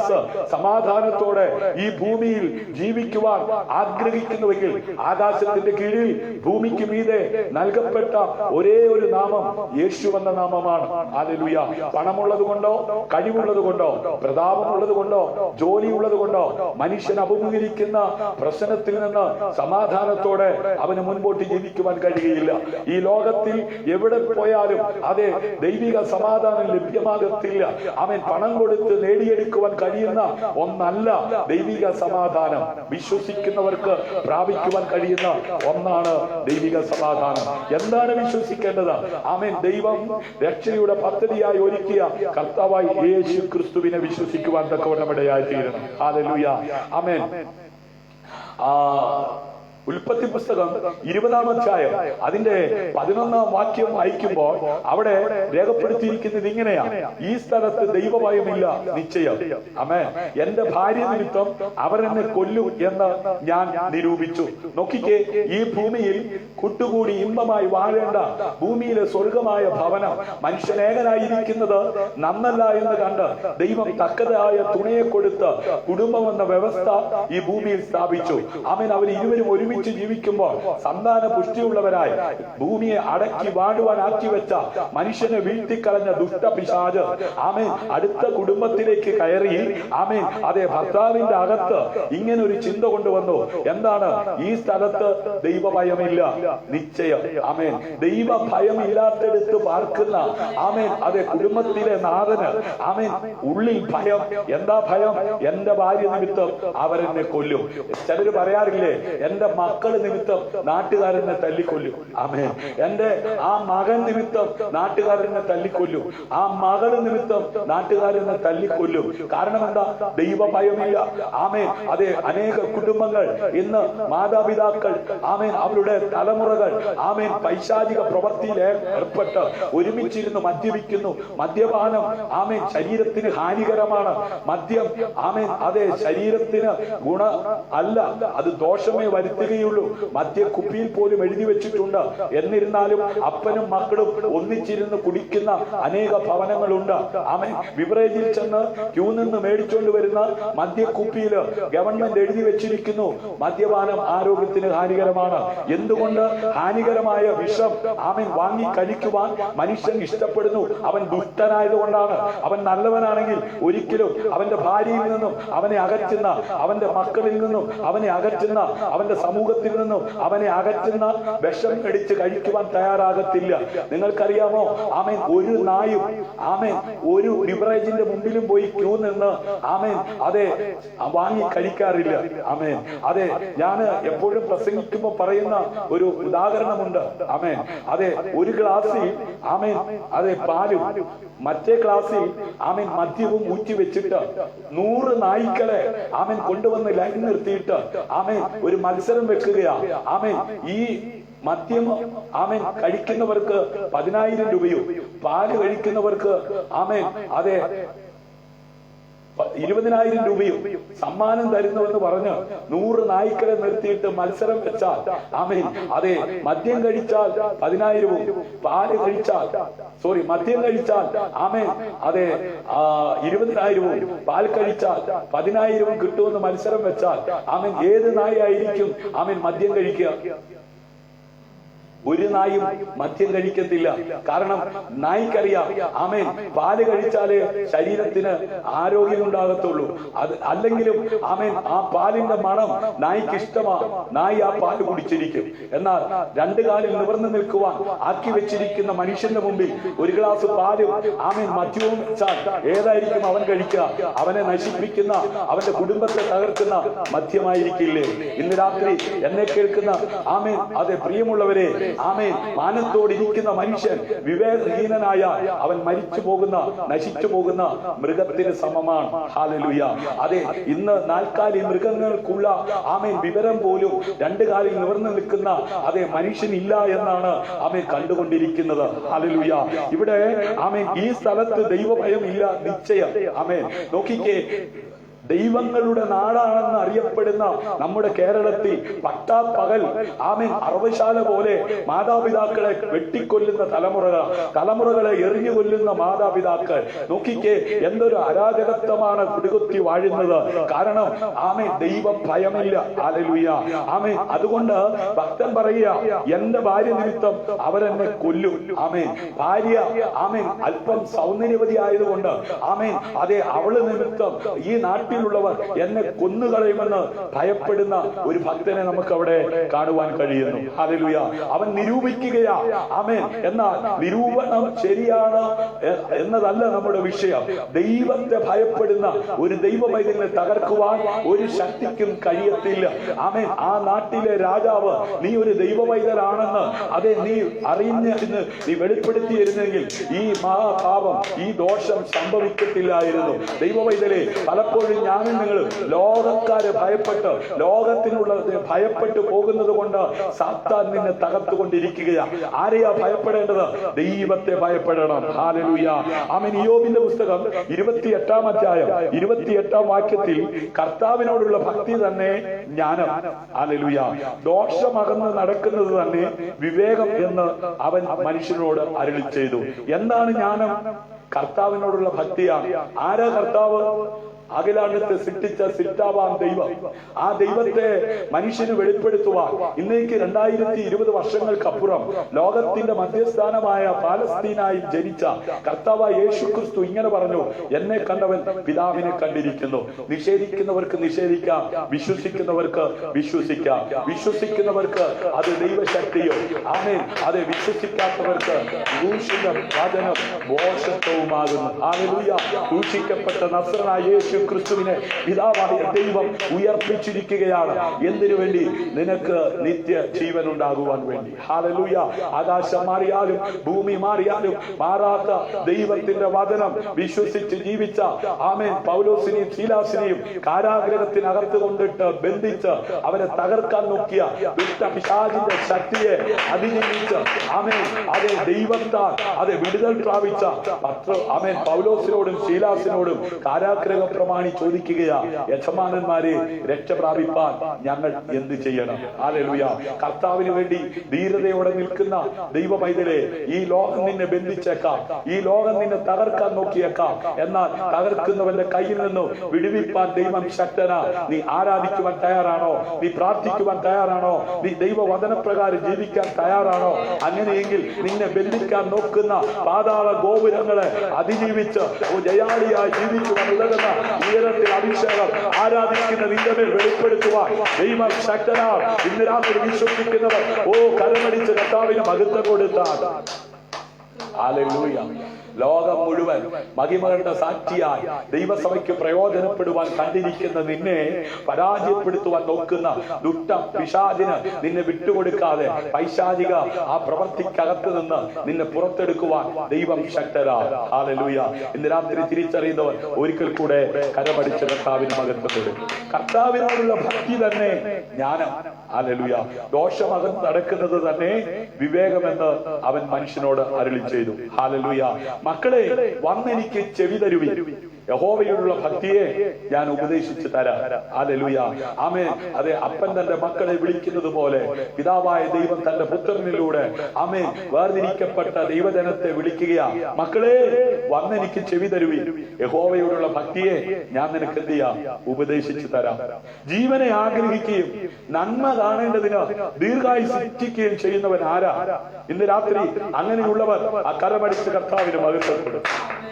സമാധാനത്തോടെ ഈ ഭൂമിയിൽ ജീവിക്കുവാൻ ആഗ്രഹിക്കുന്നുവെങ്കിൽ ആകാശത്തിന്റെ കീഴിൽ ഭൂമിക്ക് മീതെ നൽകപ്പെട്ട ഒരേ ഒരു നാമം യേശു എന്ന നാമമാണ്. ഹല്ലേലൂയ. പണമുള്ളത് കൊണ്ടോ, കഴിവുള്ളത് കൊണ്ടോ, പ്രതാപമുള്ളത് കൊണ്ടോ, ജോലിയുള്ളത് കൊണ്ടോ മനുഷ്യൻ അഭിമുഖീകരിക്കുന്ന പ്രശ്നത്തിൽ നിന്ന് സമാധാനത്തോടെ അവന് മുൻപോട്ട് ജീവിക്കുവാൻ കഴിയുകയില്ല. ഈ ലോകത്തിൽ എവിടെ പോയാലും അതെ ദൈവിക സമാധാനം ലഭ്യമാകത്തില്ല. അവൻ പണം കൊടുത്ത് നേടിയെടുക്കുവാൻ കഴിയുന്ന ഒന്നല്ല ദൈവിക സമാധാനം. വിശ്വസിക്കുന്നവർക്ക് പ്രാപിക്കുവാൻ കഴിയുന്ന ഒന്നാണ് ദൈവിക സമാധാനം. എന്താണ് വിശ്വസിക്കേണ്ടത്? ആമേൻ. ദൈവം രക്ഷയുടെ പദ്ധതിയായി ഒരുക്കിയ കർത്താവായി യേശു ക്രിസ്തുവിനെ വിശ്വസിക്കുവാൻ തക്കവണ്ണം ഇടയായി തീരണം. ഹല്ലേലൂയ. ആമേൻ. ഉൽപ്പത്തി പുസ്തകം 20-ാം അധ്യായം അതിന്റെ 11-ാം വാക്യം വായിക്കുമ്പോൾ അവിടെ രേഖപ്പെടുത്തിയിരിക്കുന്നത് ഇങ്ങനെയാണ്: ഈ സ്ഥലത്ത് ദൈവഭയമില്ല നിശ്ചയം. ആമേൻ. എന്റെ ഭാര്യ നിമിത്തം അവർ എന്നെ കൊല്ലും എന്ന് ഞാൻ നിരൂപിച്ചു. നോക്കിക്കേ, ഈ ഭൂമിയിൽ കൂട്ടുകൂടി ഇമ്പമായി വാഴേണ്ട ഭൂമിയിലെ സ്വർഗമായ ഭവനം മനുഷ്യനേകനായിരിക്കുന്നത് നന്നല്ല എന്ന് കണ്ട് ദൈവം തക്കതായ തുണയെ കൊടുത്ത് കുടുംബം എന്ന വ്യവസ്ഥ ഈ ഭൂമിയിൽ സ്ഥാപിച്ചു. ആമേൻ. അവർ ഇരുവരും ഒരുമിച്ച് ജീവിക്കുമ്പോൾ സന്താന പുഷ്ടിയുള്ളവരായി ഭൂമിയെ അടക്കി വാഴുവാനാക്കി വെച്ച മനുഷ്യനെ വീഴ്ത്തിക്കളഞ്ഞ ദുഷ്ടപിശാച് ആമേൻ അടുത്ത കുടുംബത്തിലേക്ക് കയറി ആമേൻ അതേ ഭർത്താവിന്റെ അകത്ത് ഇങ്ങനെ ഒരു ചിന്ത കൊണ്ടുവന്നു. എന്താണ്? ഈ സ്ഥലത്ത് ദൈവഭയമില്ല നിശ്ചയം. ആമേൻ. ദൈവഭയമില്ലാത്തടുത്ത് പാർക്കുന്ന ആമേൻ അതേ കുടുംബത്തിലെ നാഥന് ആമേൻ ഉള്ളിൽ ഭയം. എന്താ ഭയം? എന്റെ ഭാര്യ നിമിത്തം അവരെന്നെ കൊല്ലും. ചിലര് പറയാറില്ലേ, എന്റെ മക്കള് നിമിത്തം നാട്ടുകാരനെ തല്ലിക്കൊല്ലും. ആമേൻ. എന്റെ ആ മകൻ നിമിത്തം നാട്ടുകാരനെ തല്ലിക്കൊല്ലും. ആ മകള് നിമിത്തം നാട്ടുകാരനെ തല്ലിക്കൊല്ലും. കാരണം എന്താ? ദൈവഭയമില്ല. ആമേൻ. അതെ, അനേക കുടുംബങ്ങൾ ഇന്ന് മാതാപിതാക്കൾ ആമേൻ അവരുടെ തലമുറകൾ ആമേൻ പൈശാചിക പ്രവൃത്തിയിൽ ഏർപ്പെട്ട് ഒരുമിച്ചിരുന്ന് മദ്യപിക്കുന്നു. മദ്യപാനം ആമേൻ ശരീരത്തിന് ഹാനികരമാണ്. മദ്യം ആമേൻ അതെ ശരീരത്തിന് ഗുണ അല്ല, അത് ദോഷമേ വരുത്തുകയുള്ളൂ. മദ്യക്കുപ്പിയിൽ പോലും എഴുതി വെച്ചിട്ടുണ്ട്. എന്നിരുന്നാലും അപ്പനും മക്കളും ഒന്നിച്ചിരുന്ന് കുടിക്കുന്ന അനേക ഭവനങ്ങളുണ്ട്. ആമേൻ. ബിവറേജിൽ ചെന്ന് ക്യൂ നിന്ന് മേടിച്ചുകൊണ്ട് വരുന്ന മദ്യക്കുപ്പിയിൽ ഗവൺമെന്റ് എഴുതി വെച്ചിരിക്കുന്നു, മദ്യപാനം ആരോഗ്യത്തിന് ഹാനികരമാണ്. എന്തുകൊണ്ട്? ഹാനികരമായ വിഷം ആമേൻ വാങ്ങി കഴിക്കുവാൻ മനുഷ്യൻ ഇഷ്ടപ്പെടുന്നു. അവൻ ദുഷ്ടനായതുകൊണ്ടാണ്. അവൻ നല്ലവനാണെങ്കിൽ ഒരിക്കലും അവന്റെ ഭാര്യയിൽ നിന്നും അവനെ അകറ്റുന്ന, അവന്റെ മക്കളിൽ നിന്നും അവനെ അകറ്റുന്ന, അവന്റെ സമൂഹത്തിൽ നിന്നും അവനെ അകറ്റുന്ന വിഷം കടിച്ച് കഴിക്കുവാൻ തയ്യാറാകത്തില്ല. നിങ്ങൾക്കറിയാമോ? ആമേൻ ഒരു നായും ആമേൻ ഒരു ബിവറേജിന്റെ മുമ്പിലും പോയി ക്യൂ നിന്ന് ആമേൻ അതെ വാങ്ങി കഴിക്കാറില്ല. ആമേൻ. അതെ, ഞാൻ എപ്പോഴും പ്രസംഗിക്കുമ്പോൾ പറയുന്ന ഒരു ഉദാഹരണമുണ്ട്. ആമേൻ. അതെ, ഒരു ഗ്ലാസ്സിൽ ആമേൻ അതെ പാലും മറ്റേ ഗ്ലാസ്സിൽ ആമേൻ മദ്യവും ഊറ്റി വെച്ചിട്ട് 100 നായ്ക്കളെ ആമേൻ കൊണ്ടുവന്ന് ലൈൻ നിർത്തിയിട്ട് ആമേൻ ഒരു മത്സരം വെക്കുകയാ. ആമേൻ ഈ മദ്യം ആമേൻ കഴിക്കുന്നവർക്ക് 10,000 രൂപയും പാല് കഴിക്കുന്നവർക്ക് ആമേൻ അതെ 20,000 രൂപയും സമ്മാനം തരുന്നുവെന്ന് പറഞ്ഞ് 100 നായ്ക്കളെ നിർത്തിയിട്ട് മത്സരം വെച്ചാൽ ആമേൻ, അതെ, മദ്യം കഴിച്ചാൽ 10,000-ഉം പാല് കഴിച്ചാൽ മദ്യം കഴിച്ചാൽ ആമേൻ, അതെ, 20,000-ഉം പാൽ കഴിച്ചാൽ 10,000-ഉം കിട്ടുമെന്ന് മത്സരം വെച്ചാൽ ആമേൻ, ഏത് നായായിരിക്കും ആമേൻ മദ്യം കഴിക്കുക? ഒരു നായും മദ്യം കഴിക്കത്തില്ല. കാരണം നായ്ക്കറിയാം ആമേൻ, പാല് കഴിച്ചാലേ ശരീരത്തിന് ആരോഗ്യം ഉണ്ടാകത്തുള്ളൂ. അത് അല്ലെങ്കിലും ആമേൻ, ആ പാലിന്റെ മണം നായ്ക്ക് ഇഷ്ടമാണ്. നായി ആ പാല് കുടിച്ചിരിക്കും. എന്നാൽ 2 കാലിൽ നിവർന്നു നിൽക്കുവാൻ ആക്കി വെച്ചിരിക്കുന്ന മനുഷ്യന്റെ മുമ്പിൽ ഒരു ഗ്ലാസ് പാലും ആമേൻ മദ്യവും വെച്ചാൽ ഏതായിരിക്കും അവൻ കഴിക്കുക? അവനെ നശിപ്പിക്കുന്ന, അവന്റെ കുടുംബത്തെ തകർക്കുന്ന മദ്യമായിരിക്കില്ലേ? ഇന്ന് രാത്രി എന്നെ കേൾക്കുന്ന ആമേൻ, അതെ പ്രിയമുള്ളവരെ, ആമേൻ, മാനത്തോടിരിക്കുന്ന മനുഷ്യൻ വിവേകഹീനനായ അവൻ മരിച്ചു പോകുന്ന, നശിച്ചു പോകുന്ന മൃഗത്തിന് സമമാണ്. ഹല്ലേലൂയ. അതെ, ഇന്ന് 4 കാലി മൃഗങ്ങൾക്കുള്ള ആമേൻ വിവരം പോലും 2 കാലിൽ നിവർന്നു നിൽക്കുന്ന അതെ മനുഷ്യനില്ല എന്നാണ് ആമേൻ കണ്ടുകൊണ്ടിരിക്കുന്നത്. ഹല്ലേലൂയ. ഇവിടെ ആമേൻ, ഈ സ്ഥലത്ത് ദൈവഭയം ഇല്ല, നിശ്ചയം. ആമേൻ, നോക്കിക്കേ, ദൈവങ്ങളുടെ നാടാണെന്ന് അറിയപ്പെടുന്ന നമ്മുടെ കേരളത്തിൽ പട്ടാപ്പകൽ ആമേൻ അറവശാല പോലെ മാതാപിതാക്കളെ വെട്ടിക്കൊല്ലുന്ന തലമുറകളെ എറിഞ്ഞു കൊല്ലുന്ന മാതാപിതാക്കൾ. നോക്കിക്കേ, എന്തൊരു അരാജകത്വമാണ് കുടികുത്തി വാഴുന്നത്. കാരണം ആമേൻ, ദൈവ ഭയമില്ല. ഹല്ലേലൂയ. ആമേൻ, അതുകൊണ്ട് ഭക്തൻ പറയുക, എന്റെ ഭാര്യ നിമിത്തം അവരെന്നെ കൊല്ലും. ആമേൻ, ഭാര്യ ആമേൻ അല്പം സൗന്ദര്യവതി ആയതുകൊണ്ട് ആമേൻ, അതെ, അവള് നിമിത്തം ഈ നാട്ടിൽ ുള്ളവർ എന്നെ കൊന്നുകളയുമെന്ന് ഭയപ്പെടുന്ന ഒരു ഭക്തനെ നമുക്ക് അവിടെ കാണുവാൻ കഴിയുന്നു. ഹല്ലേലൂയ. അവൻ നിരൂപിക്കുകയാ. ആമേൻ. എന്നാൽ നിരൂപണം ശരിയാണ് എന്നതല്ല നമ്മുടെ വിഷയം. ദൈവത്തെ ഭയപ്പെടുന്ന ഒരു ദൈവമൈതലിനെ തകർക്കുവാൻ ഒരു ശക്തിക്കും കഴിയത്തില്ല. ആമേൻ. ആ നാട്ടിലെ രാജാവ് നീ ഒരു ദൈവമൈതലാണെന്ന് അതെ നീ അറിഞ്ഞിരുന്ന് നീ വെളിപ്പെടുത്തിയിരുന്നെങ്കിൽ ഈ മഹാപാപം, ഈ ദോഷം സംഭവിക്കത്തില്ലായിരുന്നു. ദൈവമൈതലെ, പലപ്പോഴും ഞാനും നിങ്ങളും ലോകക്കാരെ ഭയപ്പെട്ട്, ലോകത്തിനുള്ളത് ഭയപ്പെട്ടു പോകുന്നത് കൊണ്ട് സാത്താൻ നിന്നെ തകർത്തുകൊണ്ടിരിക്കുകയാണ്. ആരെയാ ഭയപ്പെടേണ്ടത്? ദൈവത്തെ ഭയപ്പെടണം. ഹല്ലേലൂയ. ആമേൻ. ഇയ്യോബിന്റെ പുസ്തകം 28-ാം അധ്യായം 28-ാം വാക്യത്തിൽ കർത്താവിനോടുള്ള ഭക്തി തന്നെ ജ്ഞാനം. ഹല്ലേലൂയ. ദോഷമകന്ന് നടക്കുന്നത് തന്നെ വിവേകം എന്ന് അവൻ മനുഷ്യനോട് അരുളി ചെയ്തു. എന്താണ് ജ്ഞാനം? കർത്താവിനോടുള്ള ഭക്തിയാണ്. ആരാ കർത്താവ്? അഖിലാണ്ടത്തെ സൃഷ്ടിച്ച സൃഷ്ടാവാൻ ദൈവം. ആ ദൈവത്തെ മനുഷ്യന് വെളിപ്പെടുത്തുവാൻ ഇന്നേക്ക് 2020 വർഷങ്ങൾക്കപ്പുറം ലോകത്തിന്റെ മധ്യസ്ഥാനമായ പാലസ്തീനായി ജനിച്ച കർത്താവായ യേശുക്രിസ്തു ഇങ്ങനെ പറഞ്ഞു, എന്നെ കണ്ടവൻ പിതാവിനെ കണ്ടിരിക്കുന്നു. നിഷേധിക്കുന്നവർക്ക് നിഷേധിക്കാം, വിശ്വസിക്കുന്നവർക്ക് വിശ്വസിക്കാം. വിശ്വസിക്കുന്നവർക്ക് അത് ദൈവശക്തിയോ ആമേൻ, അത് വിശ്വസിക്കാത്തവർക്ക് ദൂഷിത വചനം ദോഷത്വവുമാകുന്നു. ഹല്ലേലൂയ. ദൂഷിക്കപ്പെട്ട നസ്രനായ യേശു ക്രിസ്തുവിനെ പിതാവായ ദൈവം ഉയർപ്പിച്ചിരിക്കുകയാണ്. എന്തിനു വേണ്ടി? നിനക്ക് നിത്യ ജീവൻ ഉണ്ടാകുവാൻ വേണ്ടി. ഹല്ലേലൂയ. ആകാശം മാറിയാലും ഭൂമി മാറിയാലും മാറാത്ത ദൈവത്തിന്റെ വചനം വിശ്വസിച്ച് ജീവിച്ച ആമേൻ പൗലോസിനെയും ശീലാസിനെയും കാരാഗ്രഹത്തിനകത്ത് കൊണ്ടിട്ട് ബന്ധിച്ച് അവരെ തകർക്കാൻ നോക്കിയ പിശാചിന്റെ ശക്തിയെ അതിജീവിച്ച് ആമേൻ അതെ ദൈവത്താൽ അതെ വിടുതൽ പ്രാപിച്ച ആമേൻ പൗലോസിനോടും ശീലാസിനോടും കാരാഗ്രഹ പ്രമാണി ചോദിക്കുകയാ, യജമാനന്മാരെ, രക്ഷ പ്രാപിപ്പാൻ ഞങ്ങൾ എന്ത് ചെയ്യണം? ഹല്ലേലൂയ. കർത്താവിന് വേണ്ടി ധീരതയോടെ നിൽക്കുന്ന ദൈവമൈതലെ, ഈ ലോകം നിന്നെ ബന്ധിച്ചേക്കാം, ഈ ലോകം നിന്നെ തകർക്കാൻ നോക്കിയേക്കാം. എന്നാൽ തകർക്കുന്നവന്റെ കയ്യിൽ നിന്നും വിടുവിപ്പാൻ ദൈവം ശക്തനാ. നീ ആരാധിക്കുവാൻ തയ്യാറാണോ? നീ പ്രാർത്ഥിക്കുവാൻ തയ്യാറാണോ? നീ ദൈവവചനപ്രകാരം ജീവിക്കാൻ തയ്യാറാണോ? അങ്ങനെയെങ്കിൽ നിന്നെ ബന്ധിക്കാൻ നോക്കുന്ന പാതാള ഗോപുരങ്ങളെ അതിജീവിച്ച് ജയാളിയായി ജീവിക്കുവാൻ ഉതകുന്ന ഉയരത്തിൽ അഭിഷേകം ആരാധിക്കുന്ന നിന്റെ മേൽ വെളിപ്പെടുത്തുവാൻ ദൈവം ശക്തനാണ്. ഇന്ന് രാത്രി വിശ്വസിക്കുന്നവർ കരമടിച്ച് കർത്താവിന് മഹത്വം കൊടുത്താൽ ഹല്ലേലൂയ. ലോകം മുഴുവൻ മഹിമകളുടെ സാക്ഷിയായി ദൈവസഭയ്ക്ക് പ്രയോജനപ്പെടുവാൻ കണ്ടിരിക്കുന്ന നിന്നെ പരാജയപ്പെടുത്തുവാൻ നോക്കുന്ന ദുഷ്ട പിശാചിന് നിന്നെ വിട്ടുകൊടുക്കാതെ പൈശാചിക ആ പ്രവൃത്തിക്കകത്ത് നിന്ന് നിന്നെ പുറത്തെടുക്കുവാൻ ദൈവം ശക്തരാണ്. ഹല്ലേലൂയ. ഇന്ന് രാത്രി തിരിച്ചറിയുന്നവർ ഒരിക്കൽ കൂടെ കരമടിച്ച് കർത്താവിന് മഹത്വം കൊടുക്കും. കർത്താവിനോടുള്ള ഭക്തി തന്നെ ജ്ഞാനം. ഹല്ലേലൂയ. ദോഷമകന്ന് നടക്കുന്നത് തന്നെ വിവേകമെന്ന് അവൻ മനുഷ്യനോട് അരുളി ചെയ്തു. ഹല്ലേലൂയ. മക്കളെ, വന്നെനിക്ക് ചെവി തരുവിൻ, യഹോവയോടുള്ള ഭക്തിയെ ഞാൻ ഉപദേശിച്ചു തരാം. ഹല്ലേലൂയ, ആമേൻ. അതെ, അപ്പൻ തന്റെ മക്കളെ വിളിക്കുന്നത് പോലെ പിതാവായ ദൈവം തന്റെ പുത്രനിലൂടെ, ആമേൻ, വേർതിരിക്കപ്പെട്ട ദൈവജനത്തെ വിളിക്കുകയാ. മക്കളെ, വന്നെനിക്ക് ചെവി തരുവീൻ, യഹോവയോടുള്ള ഭക്തിയെ ഞാൻ നിനക്ക് എന്ത് ചെയ്യാം? ഉപദേശിച്ചു തരാം. ജീവനെ ആഗ്രഹിക്കുകയും നന്മ കാണേണ്ടതിന് ദീർഘായുസ്സ് ഇച്ഛിക്കുകയും ചെയ്യുന്നവൻ ആരാ? ഇന്ന് രാത്രി അങ്ങനെയുള്ളവർ ആ കരമടിച്ച് കർത്താവിന് മഹത്വപ്പെടും.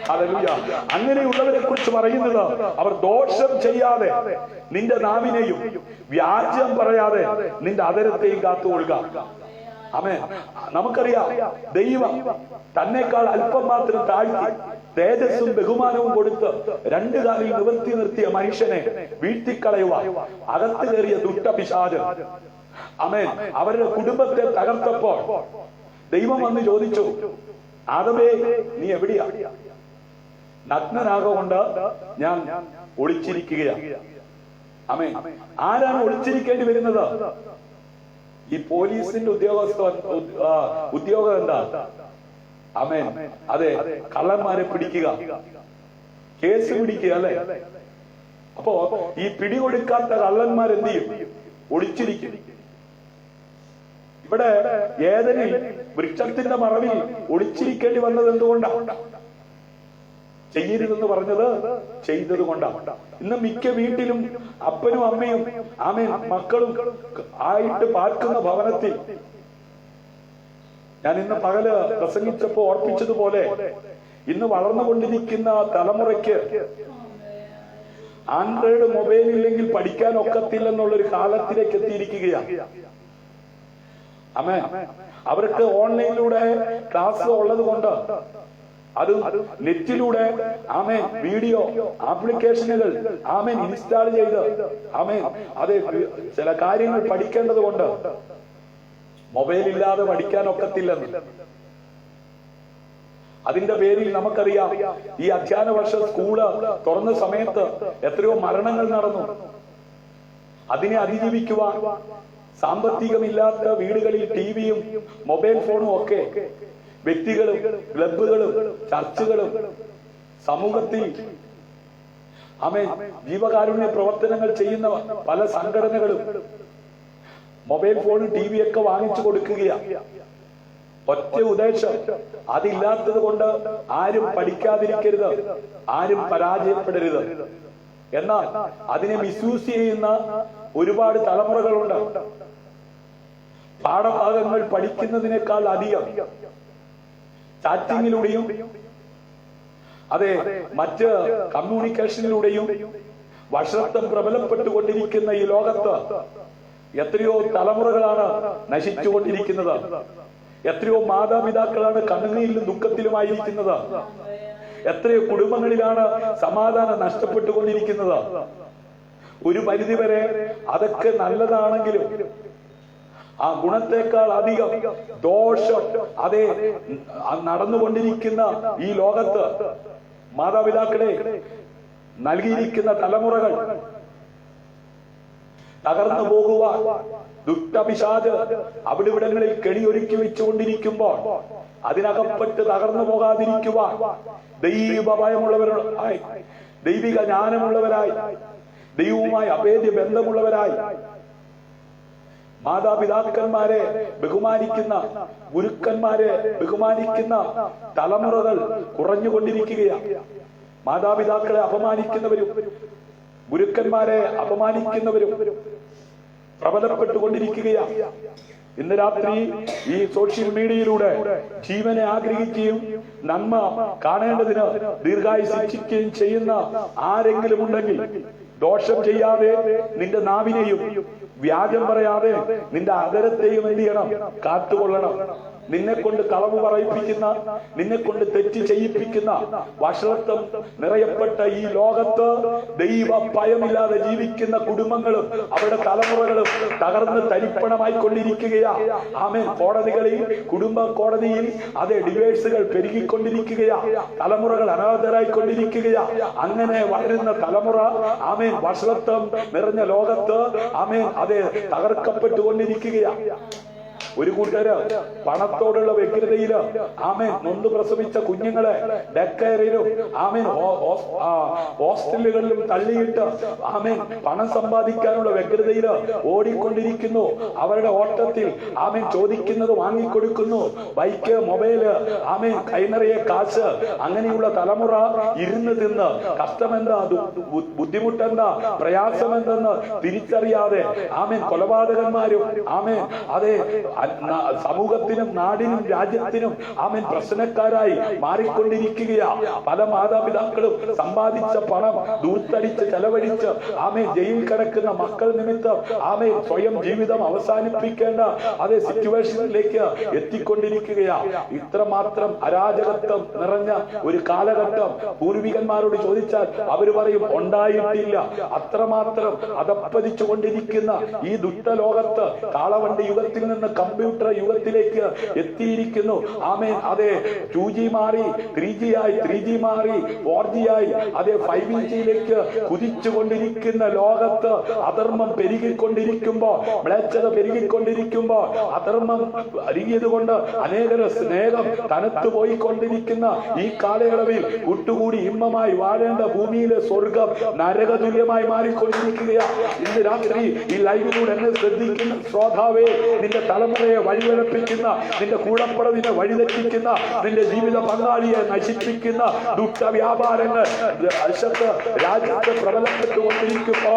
ഹല്ലേലൂയ. അങ്ങനെയുള്ളവരെ കുറിച്ച് പറയുന്നത്, അവർ ദോഷം ചെയ്യാതെ നിന്റെ നാവിനെയും വ്യാജ്യം പറയാതെ നിന്റെ അധരത്തെയും കാത്തുകൊള്ളുക. ആമേൻ. നമുക്കറിയാം, ദൈവം തന്നെക്കാൾ അല്പം മാത്രം താഴ്ത്തി തേജസ്സും ബഹുമാനവും കൊടുത്ത് രണ്ടു കാലിൽ നിവർത്തി നിർത്തിയ മനുഷ്യനെ വീഴ്ത്തിക്കളയുവാൻ അകത്ത് കയറിയ ദുഷ്ടപിശാച്, ആമേൻ, അവരുടെ കുടുംബത്തെ തകർത്തപ്പോൾ ദൈവം വന്ന് ചോദിച്ചു, ആദമേ, നീ എവിടെയാ? നഗ്നനാകൊണ്ട് ഞാൻ ഒളിച്ചിരിക്കുകയാണ്. ആമേൻ. ആരാണ് ഒളിച്ചിരിക്കേണ്ടി വരുന്നത്? ഈ പോലീസിന്റെ ഉദ്യോഗം എന്താ? ആമേൻ. അതെ, കള്ളന്മാരെ പിടിക്കുക, കേസ് പിടിക്കുക, അല്ലെ? അപ്പോ ഈ പിടികൊടുക്കാത്ത കള്ളന്മാർ എന്ത് ചെയ്യും? ഒളിച്ചിരിക്കും. ഇവിടെ ഏദനിൽ വൃക്ഷത്തിന്റെ മറവിൽ ഒളിച്ചിരിക്കേണ്ടി വന്നത് എന്തുകൊണ്ടാണ്? ചെയ്യരുതെന്ന് പറഞ്ഞത് ചെയ്തത് കൊണ്ടാണ്. ഇന്ന് മിക്ക വീട്ടിലും അപ്പനും അമ്മയും, ആമേൻ, മക്കളും ആയിട്ട് പാർക്കുന്ന ഭവനത്തിൽ, ഞാൻ ഇന്ന് പകല് പ്രസംഗിച്ചപ്പോ ഓർപ്പിച്ചതുപോലെ, ഇന്ന് വളർന്നുകൊണ്ടിരിക്കുന്ന തലമുറയ്ക്ക് ആൻഡ്രോയിഡ് മൊബൈൽ ഇല്ലെങ്കിൽ പഠിക്കാൻ ഒക്കത്തില്ലെന്നുള്ളൊരു കാലത്തിലേക്ക് എത്തിയിരിക്കുകയാണ്. ആമേൻ. അവർക്ക് ഓൺലൈനിലൂടെ ക്ലാസ് ഉള്ളത് കൊണ്ട്, അത് നെറ്റിലൂടെ, ആമേൻ, വീഡിയോ ആപ്ലിക്കേഷനുകൾ, ആമേൻ, ഇൻസ്റ്റാൾ ചെയ്ത്, ആമേൻ, അതെ, ചില കാര്യങ്ങൾ പഠിക്കേണ്ടത് കൊണ്ട് മൊബൈൽ ഇല്ലാതെ പഠിക്കാൻ ഒക്കത്തില്ലെന്ന്. അതിന്റെ പേരിൽ നമുക്കറിയാം, ഈ അധ്യയന വർഷം സ്കൂള് തുറന്ന സമയത്ത് എത്രയോ മരണങ്ങൾ നടന്നു. അതിനെ അതിജീവിക്കുവാൻ സാമ്പത്തികമില്ലാത്ത വീടുകളിൽ ടിവിയും മൊബൈൽ ഫോണും ഒക്കെ വ്യക്തികളും ക്ലബുകളും ചർച്ചുകളും സമൂഹത്തിൽ, ആമേൻ, ജീവകാരുണ്യ പ്രവർത്തനങ്ങൾ ചെയ്യുന്ന പല സംഘടനകളും മൊബൈൽ ഫോണും ടിവിയൊക്കെ വാങ്ങിച്ചു കൊടുക്കുകയാണ്. ഒറ്റ ഉദ്ദേശം, അതില്ലാത്തത് കൊണ്ട് ആരും പഠിക്കാതിരിക്കരുത്, ആരും പരാജയപ്പെടരുത്. എന്നാൽ അതിനെ മിസ്യൂസ് ചെയ്യുന്ന ഒരുപാട് തലമുറകളുണ്ട്. പാഠഭാഗങ്ങൾ പഠിക്കുന്നതിനേക്കാൾ അധികം ചാറ്റിങ്ങിലൂടെയും, അതെ, മറ്റ് കമ്മ്യൂണിക്കേഷനിലൂടെയും വഷളത്വം പ്രബലപ്പെട്ടുകൊണ്ടിരിക്കുന്ന ഈ ലോകത്ത് എത്രയോ തലമുറകളാണ് നശിച്ചുകൊണ്ടിരിക്കുന്നത്. എത്രയോ മാതാപിതാക്കളാണ് കണ്ണുനീരിലും ദുഃഖത്തിലുമായിരിക്കുന്നത്. എത്രയോ കുടുംബങ്ങളിലാണ് സമാധാനം നഷ്ടപ്പെട്ടുകൊണ്ടിരിക്കുന്നത്. ഒരു പരിധിവരെ അതൊക്കെ നല്ലതാണെങ്കിലും ആ ഗുണത്തെക്കാൾ അധികം ദോഷം അതെ നടന്നുകൊണ്ടിരിക്കുന്ന ഈ ലോകത്ത് മാതാപിതാക്കളെ നൽകിയിരിക്കുന്ന തലമുറകൾ തകർന്നു പോകുവാൻ ദുഷ്ടപിശാച് അവിടിവിടങ്ങളിൽ കെണിയൊരുക്കി വെച്ചുകൊണ്ടിരിക്കുമ്പോൾ അതിനകപ്പെട്ട് തകർന്നു പോകാതിരിക്കുവാൻ ദൈവഭയമുള്ളവരായി, ദൈവിക ജ്ഞാനമുള്ളവരായി, ദൈവവുമായി അഭേദ്യ ബന്ധമുള്ളവരായി, മാതാപിതാക്കന്മാരെ ബഹുമാനിക്കുന്ന, ഗുരുക്കന്മാരെ ബഹുമാനിക്കുന്ന തലമുറകൾ കുറഞ്ഞുകൊണ്ടിരിക്കുകയാണ്. മാതാപിതാക്കളെ അപമാനിക്കുന്നവരും ഗുരുക്കന്മാരെ അപമാനിക്കുന്നവരും പ്രബലപ്പെട്ടുകൊണ്ടിരിക്കുകയാണ്. ഇന്ന് രാത്രി ഈ സോഷ്യൽ മീഡിയയിലൂടെ ജീവനെ ആഗ്രഹിക്കുകയും നന്മ കാണേണ്ടതിന് ദീർഘായുസ്സ് ഇച്ഛിക്കുകയും ചെയ്യുന്ന ആരെങ്കിലും ഉണ്ടെങ്കിൽ, ദോഷം ചെയ്യാതെ നിന്റെ നാവിനെയും വ്യാജം പറയാതെ നിന്റെ അധരത്തെയും എന്ത് ചെയ്യണം? കാത്തുകൊള്ളണം. നിന്നെ കൊണ്ട് കളവ് പറയിപ്പിക്കുന്ന, നിന്നെ കൊണ്ട് തെറ്റ് ചെയ്യിപ്പിക്കുന്ന, വഷളത്വം നിറയപ്പെട്ട ഈ ലോകത്ത് ദൈവ ഭയമില്ലാതെ ജീവിക്കുന്ന കുടുംബങ്ങളും അവരുടെ തലമുറകളും തകർന്ന് തരിപ്പണമായി കൊണ്ടിരിക്കുകയാ. ആമേൻ. കോടതികളിൽ, കുടുംബ കോടതിയിൽ അതേ ഡിവേഴ്സുകൾ പെരുകിക്കൊണ്ടിരിക്കുകയാ. തലമുറകൾ അനാഥരായിക്കൊണ്ടിരിക്കുകയാ. അങ്ങനെ വളരുന്ന തലമുറ ആമേൻ വഷളത്വം നിറഞ്ഞ ലോകത്ത് ആമേൻ അതെ തകർക്കപ്പെട്ടുകൊണ്ടിരിക്കുകയാ. ഒരു കൂട്ടര് പണത്തോടുള്ള വ്യഗ്രതയില് ആമേൻ നൊന്ത് പ്രസവിച്ച കുഞ്ഞുങ്ങളെ ഡെക്കയറിലും ആമേൻ ഹോസ്റ്റലുകളിലും തള്ളിയിട്ട് ആമേൻ പണം സമ്പാദിക്കാനുള്ള വ്യഗ്രതയില് ഓടിക്കൊണ്ടിരിക്കുന്നു. അവരുടെ ഓട്ടത്തിൽ ആമേൻ ചോദിക്കുന്നത് വാങ്ങിക്കൊടുക്കുന്നു. ബൈക്ക്, മൊബൈല്, ആമേൻ കൈനിറയെ കാശ്. അങ്ങനെയുള്ള തലമുറ ഇരുന്ന് തിന്ന് കഷ്ടമെന്താ, ബുദ്ധിമുട്ടെന്താ, പ്രയാസമെന്തെന്ന് തിരിച്ചറിയാതെ ആമേൻ കൊലപാതകന്മാരും ആമേൻ അതെ സമൂഹത്തിനും നാടിനും രാജ്യത്തിനും ആമേൻ പ്രശ്നക്കാരായി മാറിക്കൊണ്ടിരിക്കുകയാ. പല മാതാപിതാക്കളും സമ്പാദിച്ച പണം ദൂർത്തടിച്ച് ചെലവഴിച്ച് ആമേൻ ജയിലിൽ കിടക്കുന്ന മക്കൾ നിമിത്തം ആമേൻ സ്വയം ജീവിതം അവസാനിപ്പിക്കേണ്ട അതേ സിറ്റുവേഷനിലേക്ക് എത്തിക്കൊണ്ടിരിക്കുകയാ. ഇത്രമാത്രം അരാജകത്വം നിറഞ്ഞ ഒരു കാലഘട്ടം പൂർവികന്മാരോട് ചോദിച്ചാൽ അവര് പറയും ഉണ്ടായിട്ടില്ല. അത്രമാത്രം അതപ്പതിച്ചു കൊണ്ടിരിക്കുന്ന ഈ ദുഷ്ടലോകത്ത് കാളവണ്ടി യുഗത്തിൽ നിന്ന് കമ്പ്യൂട്ടർ യുഗത്തിലേക്ക് എത്തിയിരിക്കുന്നു. ആമേൻ അതെ 2G മാറി 3G ആയി, 3G മാറി 4G ആയി, അതേ 5Gയിലേക്ക് കുതിച്ചുകൊണ്ടിരിക്കുന്ന ലോകത്ത് അധർമ്മം പെരുകിക്കൊണ്ടിരിക്കുമ്പോൾ, മ്ലേച്ഛത പെരുകിക്കൊണ്ടിരിക്കുമ്പോൾ, അധർമ്മം അരികിയത് കൊണ്ട് അനേകര സ്നേഹം തനത്തു പോയിക്കൊണ്ടിരിക്കുന്ന ഈ കാലയളവിൽ കൂട്ടുകൂടി ഇമ്പമായി വാഴേണ്ട ഭൂമിയിലെ സ്വർഗം നരകതുല്യമായി മാറിക്കൊണ്ടിരിക്കുകയാണ്. ഇന്ന് രാത്രി ഈ ലൈവിലൂടെ എന്നെ ശ്രദ്ധിക്കുന്ന ശ്രോതാവേ, നിന്റെ തലമുറയെ വഴിവെളുപ്പിക്കുന്ന, നിന്റെ കൂടപ്പുറവിനെ വഴിതെറ്റിക്കുന്ന, നിന്റെ ജീവിത പങ്കാളിയെ നശിപ്പിക്കുന്ന ദുഷ്ട വ്യാപാരങ്ങൾ രാജ്യത്ത് പ്രബലപ്പെട്ടുകൊണ്ടിരിക്കുമ്പോ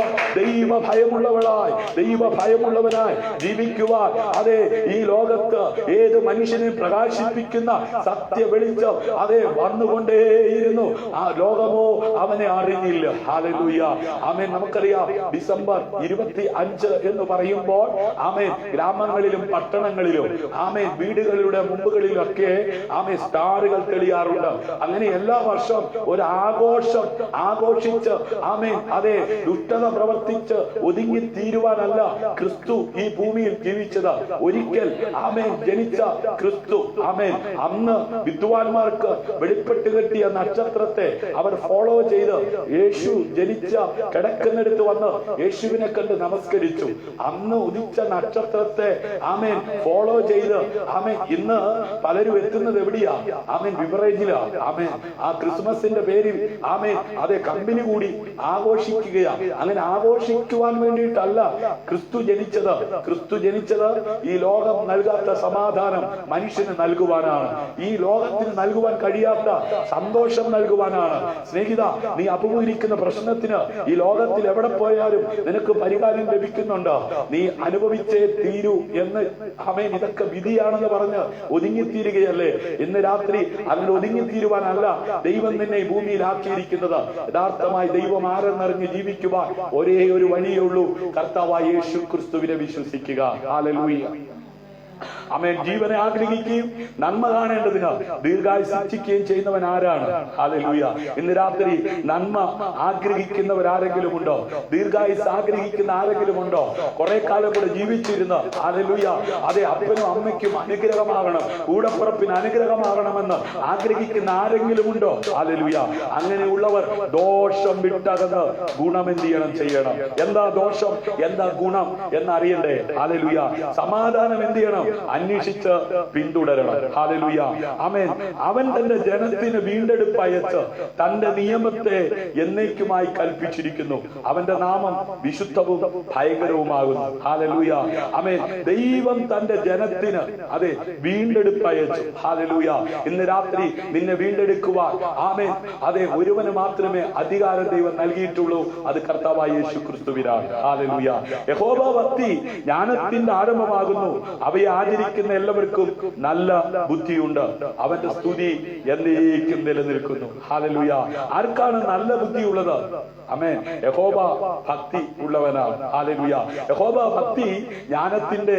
ദൈവഭയമുള്ളവനായി ജീവിക്കുവാൻ അതേ ഈ ലോകത്ത് ഏത് മനുഷ്യനെയും പ്രകാശിപ്പിക്കുന്ന സത്യ വെളിച്ചം അതേ വന്നുകൊണ്ടേയിരുന്നു. ആ ലോകമോ അവനെ അറിഞ്ഞില്ല. ഹല്ലേലൂയ. ആമേൻ. നമുക്കറിയാം ഡിസംബർ 25 എന്ന് പറയുമ്പോൾ ആമേൻ ഗ്രാമങ്ങളിലും പട്ടണങ്ങളിലും ആമേൻ വീടുകളുടെ മുമ്പുകളിലൊക്കെ ആമേൻ സ്റ്റാറുകൾ തെളിയാറുണ്ട്. അങ്ങനെ എല്ലാ വർഷവും ഒരു ആഘോഷം ആഘോഷിച്ച് ആമേൻ അതെ ദുഷ്ടത പ്രവർത്തിച്ച് ഒതുങ്ങി തീരുവാനല്ല ക്രിസ്തു ഈ ഭൂമിയിൽ ജീവിച്ചത്. ഒരിക്കൽ ആമേൻ ജനിച്ച ക്രിസ്തു ആമേൻ അന്ന് വിദ്വാൻമാർക്ക് വെളിപ്പെട്ട് കിട്ടിയ നക്ഷത്രത്തെ അവർ ഫോളോ ചെയ്ത് യേശു ജനിച്ച കിടക്കുന്നിടത്ത് വന്ന് യേശുവിനെ കണ്ട് നമസ്കരിച്ചു. അന്ന് ഉദിച്ച നക്ഷത്രത്തെ ആമേൻ ഫോളോ ചെയ്ത് ആമേൻ ഇന്ന് പലരും എത്തുന്നത് എവിടെയാ? ആമേൻ ബിവറേജിലാ. ആമേൻ ആ ക്രിസ്മസിന്റെ പേരിൽ ആമേൻ അതേ കമ്പനി കൂടി ആഘോഷിക്കുകയാ. അങ്ങനെ ആഘോഷിക്കുവാൻ വേണ്ടിയിട്ടല്ല ക്രിസ്തു ജനിച്ചത്. ക്രിസ്തു ജനിച്ചത് ഈ ലോകം നൽകാത്ത സമാധാനം മനുഷ്യന് നൽകുവാനാണ്. ഈ ലോകത്തിന് നൽകുവാൻ കഴിയാത്ത സന്തോഷം നൽകുവാനാണ്. സ്നേഹിത, നീ അഭിമുഖീകരിക്കുന്ന പ്രശ്നത്തിന് ഈ ലോകത്തിൽ എവിടെ പോയാലും നിനക്ക് പരിഹാരം ലഭിക്കുന്നുണ്ടോ? നീ അനുഭവിച്ചേ തീരൂ എന്ന് ആമേൻ ഇതൊക്കെ വിധിയാണെന്ന് പറഞ്ഞ് ഒതുങ്ങിത്തീരുകയല്ലേ? ഇന്ന് രാത്രി അങ്ങനെ ഒതുങ്ങിത്തീരുവാനല്ല ദൈവം നിന്നെ ഈ ഭൂമിയിലാക്കിയിരിക്കുന്നത്. യഥാർത്ഥമായി ദൈവം ആരെന്നറിഞ്ഞ് ജീവിക്കുവാൻ ഒരേ ഒരു വഴിയുള്ളൂ, കർത്താവായ യേശു ക്രിസ്തുവിനെ വിശ്വസിക്കുക. ഹല്ലേലൂയ. ആമേൻ. ജീവനെ ആഗ്രഹിക്കുകയും നന്മ കാണേണ്ടതിന് ദീർഘായുസ്സ് ഇച്ഛിക്കുകയും ചെയ്യുന്നവൻ ആരാണ്? ഹല്ലേലൂയ. ഇന്ന് രാത്രി നന്മ ആഗ്രഹിക്കുന്നവരാരെങ്കിലും ഉണ്ടോ? ദീർഘായുസ്സ് ആഗ്രഹിക്കുന്ന ആരെങ്കിലും ഉണ്ടോ? കുറെ കാലം കൂടെ ജീവിച്ചിരുന്ന് ഹല്ലേലൂയ അതെ അപ്പനും അമ്മയ്ക്കും അനുഗ്രഹമാകണം, കൂടപ്പുറപ്പിന് അനുഗ്രഹമാകണമെന്ന് ആഗ്രഹിക്കുന്ന ആരെങ്കിലും ഉണ്ടോ? ഹല്ലേലൂയ. അങ്ങനെയുള്ളവർ ദോഷം വിട്ടകന്ന് ഗുണം എന്ത് ചെയ്യണം? എന്താ ദോഷം, എന്താ ഗുണം എന്നറിയണ്ടേ? ഹല്ലേലൂയ. സമാധാനം എന്ത് ചെയ്യണം? അന്വേഷിച്ച് പിന്തുടരണം. ഹല്ലേലൂയ. ആമേൻ. അവൻ തന്റെ ജനത്തിന് വീണ്ടെടുപ്പ് അയച്ച് തന്റെ നിയമത്തെ എന്നേക്കുമായി കൽപ്പിച്ചിരിക്കുന്നു. അവന്റെ നാമം വിശുദ്ധവും ഭയങ്കരവുമാകുന്നു. ഹല്ലേലൂയ. ആമേൻ. ദൈവം തന്റെ ജനത്തിന് അതെ വീണ്ടെടുപ്പ് അയച്ചു. ഹല്ലേലൂയ. ഇന്ന് രാത്രി നിന്നെ വീണ്ടെടുക്കുവാൻ ആമേൻ അതെ ഒരുവന് മാത്രമേ അധികാരം ദൈവം നൽകിയിട്ടുള്ളൂ. അത് കർത്താവായ യേശു ക്രിസ്തുവിനാണ്. ഹല്ലേലൂയ. യഹോവ ഭക്തി ജ്ഞാനത്തിന്റെ ആരംഭമാകുന്നു. അവയെ ആചരിക്കുന്ന എല്ലാവർക്കും നല്ല ബുദ്ധിയുണ്ട്. അവന്റെ സ്തുതി എന്നേക്കും നിലനിൽക്കുന്നു. ഹല്ലേലൂയ. ആർക്കാണ് നല്ല ബുദ്ധിയുള്ളത്? ആമേൻ. യഹോവ ഭക്തി ഉള്ളവനാണ്. ഹല്ലേലൂയ. യഹോവ ഭക്തി ജ്ഞാനത്തിന്റെ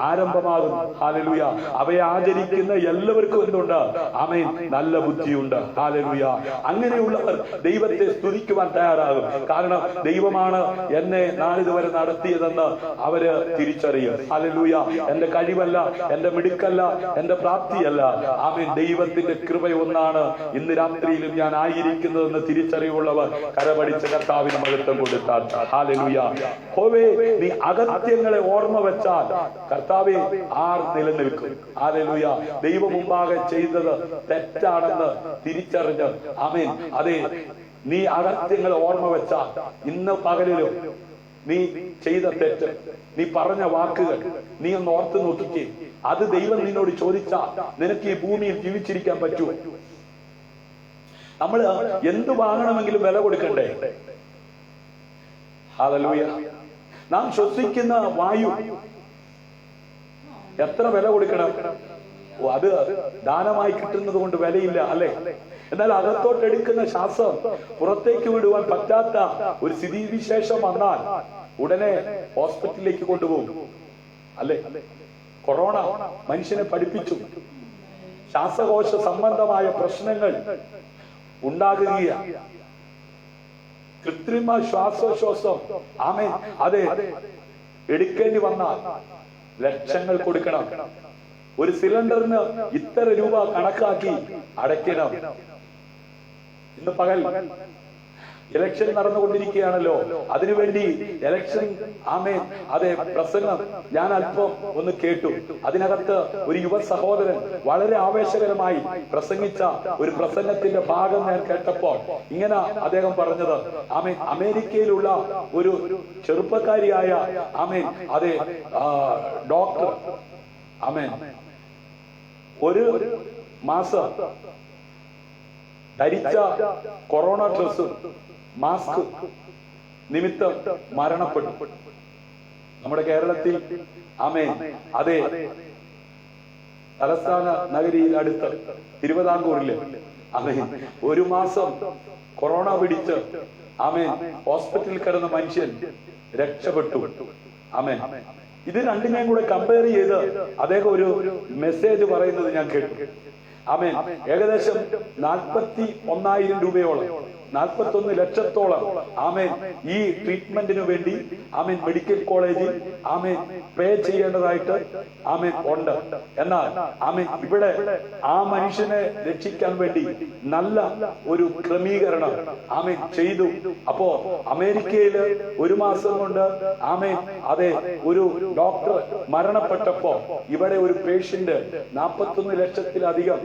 ആരംഭമാകുന്നു. ഹല്ലേലൂയ. അവയെ ആചരിക്കുന്ന എല്ലാവർക്കും എന്തുണ്ട്? ആമേൻ നല്ല ബുദ്ധിയുണ്ട്. ഹല്ലേലൂയ. അങ്ങനെയുള്ളവർ ദൈവത്തെ സ്തുതിക്കുവാൻ തയ്യാറാകും. കാരണം ദൈവമാണ് എന്നെ നാളിതുവരെ നടത്തിയതെന്ന് അവര് തിരിച്ചറിയും. ഹല്ലേലൂയ. എന്റെ കഴിവല്ല, എന്റെ മിടുക്കല്ല, എന്റെ പ്രാപ്തിയല്ല. ആമേൻ. ദൈവത്തിന്റെ കൃപ ഒന്നാണ് ഇന്ന് രാത്രിയിലും ഞാൻ ആയിരിക്കുന്നതെന്ന് തിരിച്ചറിവുള്ളവർ കരപടിച്ച കർത്താവിന് മഹത്വം കൊടുത്താട്ടെ. ഹല്ലേലൂയ. യഹോവേ, നീ അകത്യങ്ങളെ ഓർമ്മ വെച്ചാൽ കർത്താവേ ആർ നിലനിൽക്കും? ഹല്ലേലൂയ. ദൈവം മുമ്പാകെ ചെയ്തത് തെറ്റാണെന്ന് തിരിച്ചറിഞ്ഞ് ആമേൻ അതെ നീ അകത്യങ്ങളെ ഓർമ്മ വെച്ചാൽ ഇന്ന് പകലിലും നീ ചെയ്ത തെറ്റ്, നീ പറഞ്ഞ വാക്കുകൾ നീ ഒന്ന് ഓർത്ത് നോക്കിക്കേ. അത് ദൈവം നിന്നോട് ചോദിച്ചാൽ നിനക്ക് ഈ ഭൂമിയിൽ ജീവിച്ചിരിക്കാൻ പറ്റൂ? നമ്മള് എന്ത് വാങ്ങണമെങ്കിലും വില കൊടുക്കണ്ടേ? ഹല്ലേലൂയ. നാം ശ്വസിക്കുന്ന വായു എത്ര വില കൊടുക്കണം? അത് ദാനമായി കിട്ടുന്നത് കൊണ്ട് വിലയില്ല, അല്ലെ? എന്നാൽ അകത്തോട്ടെടുക്കുന്ന ശ്വാസം പുറത്തേക്ക് വിടുവാൻ പറ്റാത്ത ഒരു സ്ഥിതിവിശേഷം വന്നാൽ ഉടനെ ഹോസ്പിറ്റലിലേക്ക് കൊണ്ടുപോകും, അല്ലെ? കൊറോണ മനുഷ്യനെ പഠിപ്പിച്ചു. ശ്വാസകോശ സംബന്ധമായ പ്രശ്നങ്ങൾ ഉണ്ടാകുകയാണ്. കൃത്രിമ ശ്വാസോച്ഛ്വാസം ആമേൻ അതെ എടുക്കേണ്ടി വന്നാൽ ലക്ഷങ്ങൾ കൊടുക്കണം. ഒരു സിലിണ്ടറിന് ഇത്ര രൂപ കണക്കാക്കി അടയ്ക്കണം. ഇന്ന് പകൽ ഇലക്ഷൻ നടന്നുകൊണ്ടിരിക്കുകയാണല്ലോ. അതിനുവേണ്ടി ഇലക്ഷൻ ആമേൻ അതെ പ്രസംഗം ഞാൻ അല്പം ഒന്ന് കേട്ടു. അതിനകത്ത് ഒരു യുവ സഹോദരൻ വളരെ ആവേശകരമായി പ്രസംഗിച്ച ഒരു പ്രസംഗത്തിന്റെ ഭാഗം ഞാൻ കേട്ടപ്പോൾ ഇങ്ങനെ അദ്ദേഹം പറഞ്ഞത്, ആമേൻ അമേരിക്കയിലുള്ള ഒരു ചെറുപ്പക്കാരിയായ ആമേൻ അതെ ഡോക്ടർ ആമേൻ ഒരു മാസം ധരിച്ച കൊറോണ ഡ്രസ്സും മാസ്ക് നിമിത്തം മരണപ്പെട്ടു. നമ്മുടെ കേരളത്തിൽ ആമേൻ അതെ തലസ്ഥാന നഗരിയിൽ അടുത്ത് തിരുവിതാംകൂറില് ആമേൻ ഒരു മാസം കൊറോണ പിടിച്ച് ആമേൻ ഹോസ്പിറ്റലിൽ കിടന്ന മനുഷ്യൻ രക്ഷപ്പെട്ടു. ആമേൻ ഇത് രണ്ടിനെയും കൂടെ കമ്പയർ ചെയ്ത് അദ്ദേഹം ഒരു മെസ്സേജ് പറയുന്നത് ഞാൻ കേട്ടു. ആമേൻ ഏകദേശം 41,000 രൂപയോളം 41 ലക്ഷത്തോളം ആമേൻ ഈ ട്രീറ്റ്മെന്റിന് വേണ്ടി ആമേൻ മെഡിക്കൽ കോളേജിൽ ആമേൻ പേ ചെയ്യേണ്ടതായിട്ട് ആമേൻ ഉണ്ട്. എന്നാൽ ആമേൻ ഇവിടെ ആ മനുഷ്യനെ രക്ഷിക്കാൻ വേണ്ടി നല്ല ഒരു ക്രമീകരണം ആമേൻ ചെയ്തു. അപ്പോ അമേരിക്കയില് ഒരു മാസം കൊണ്ട് ആമേൻ അതെ ഒരു ഡോക്ടർ മരണപ്പെട്ടപ്പോ ഇവിടെ ഒരു പേഷ്യന്റ് 41 ലക്ഷത്തിലധികം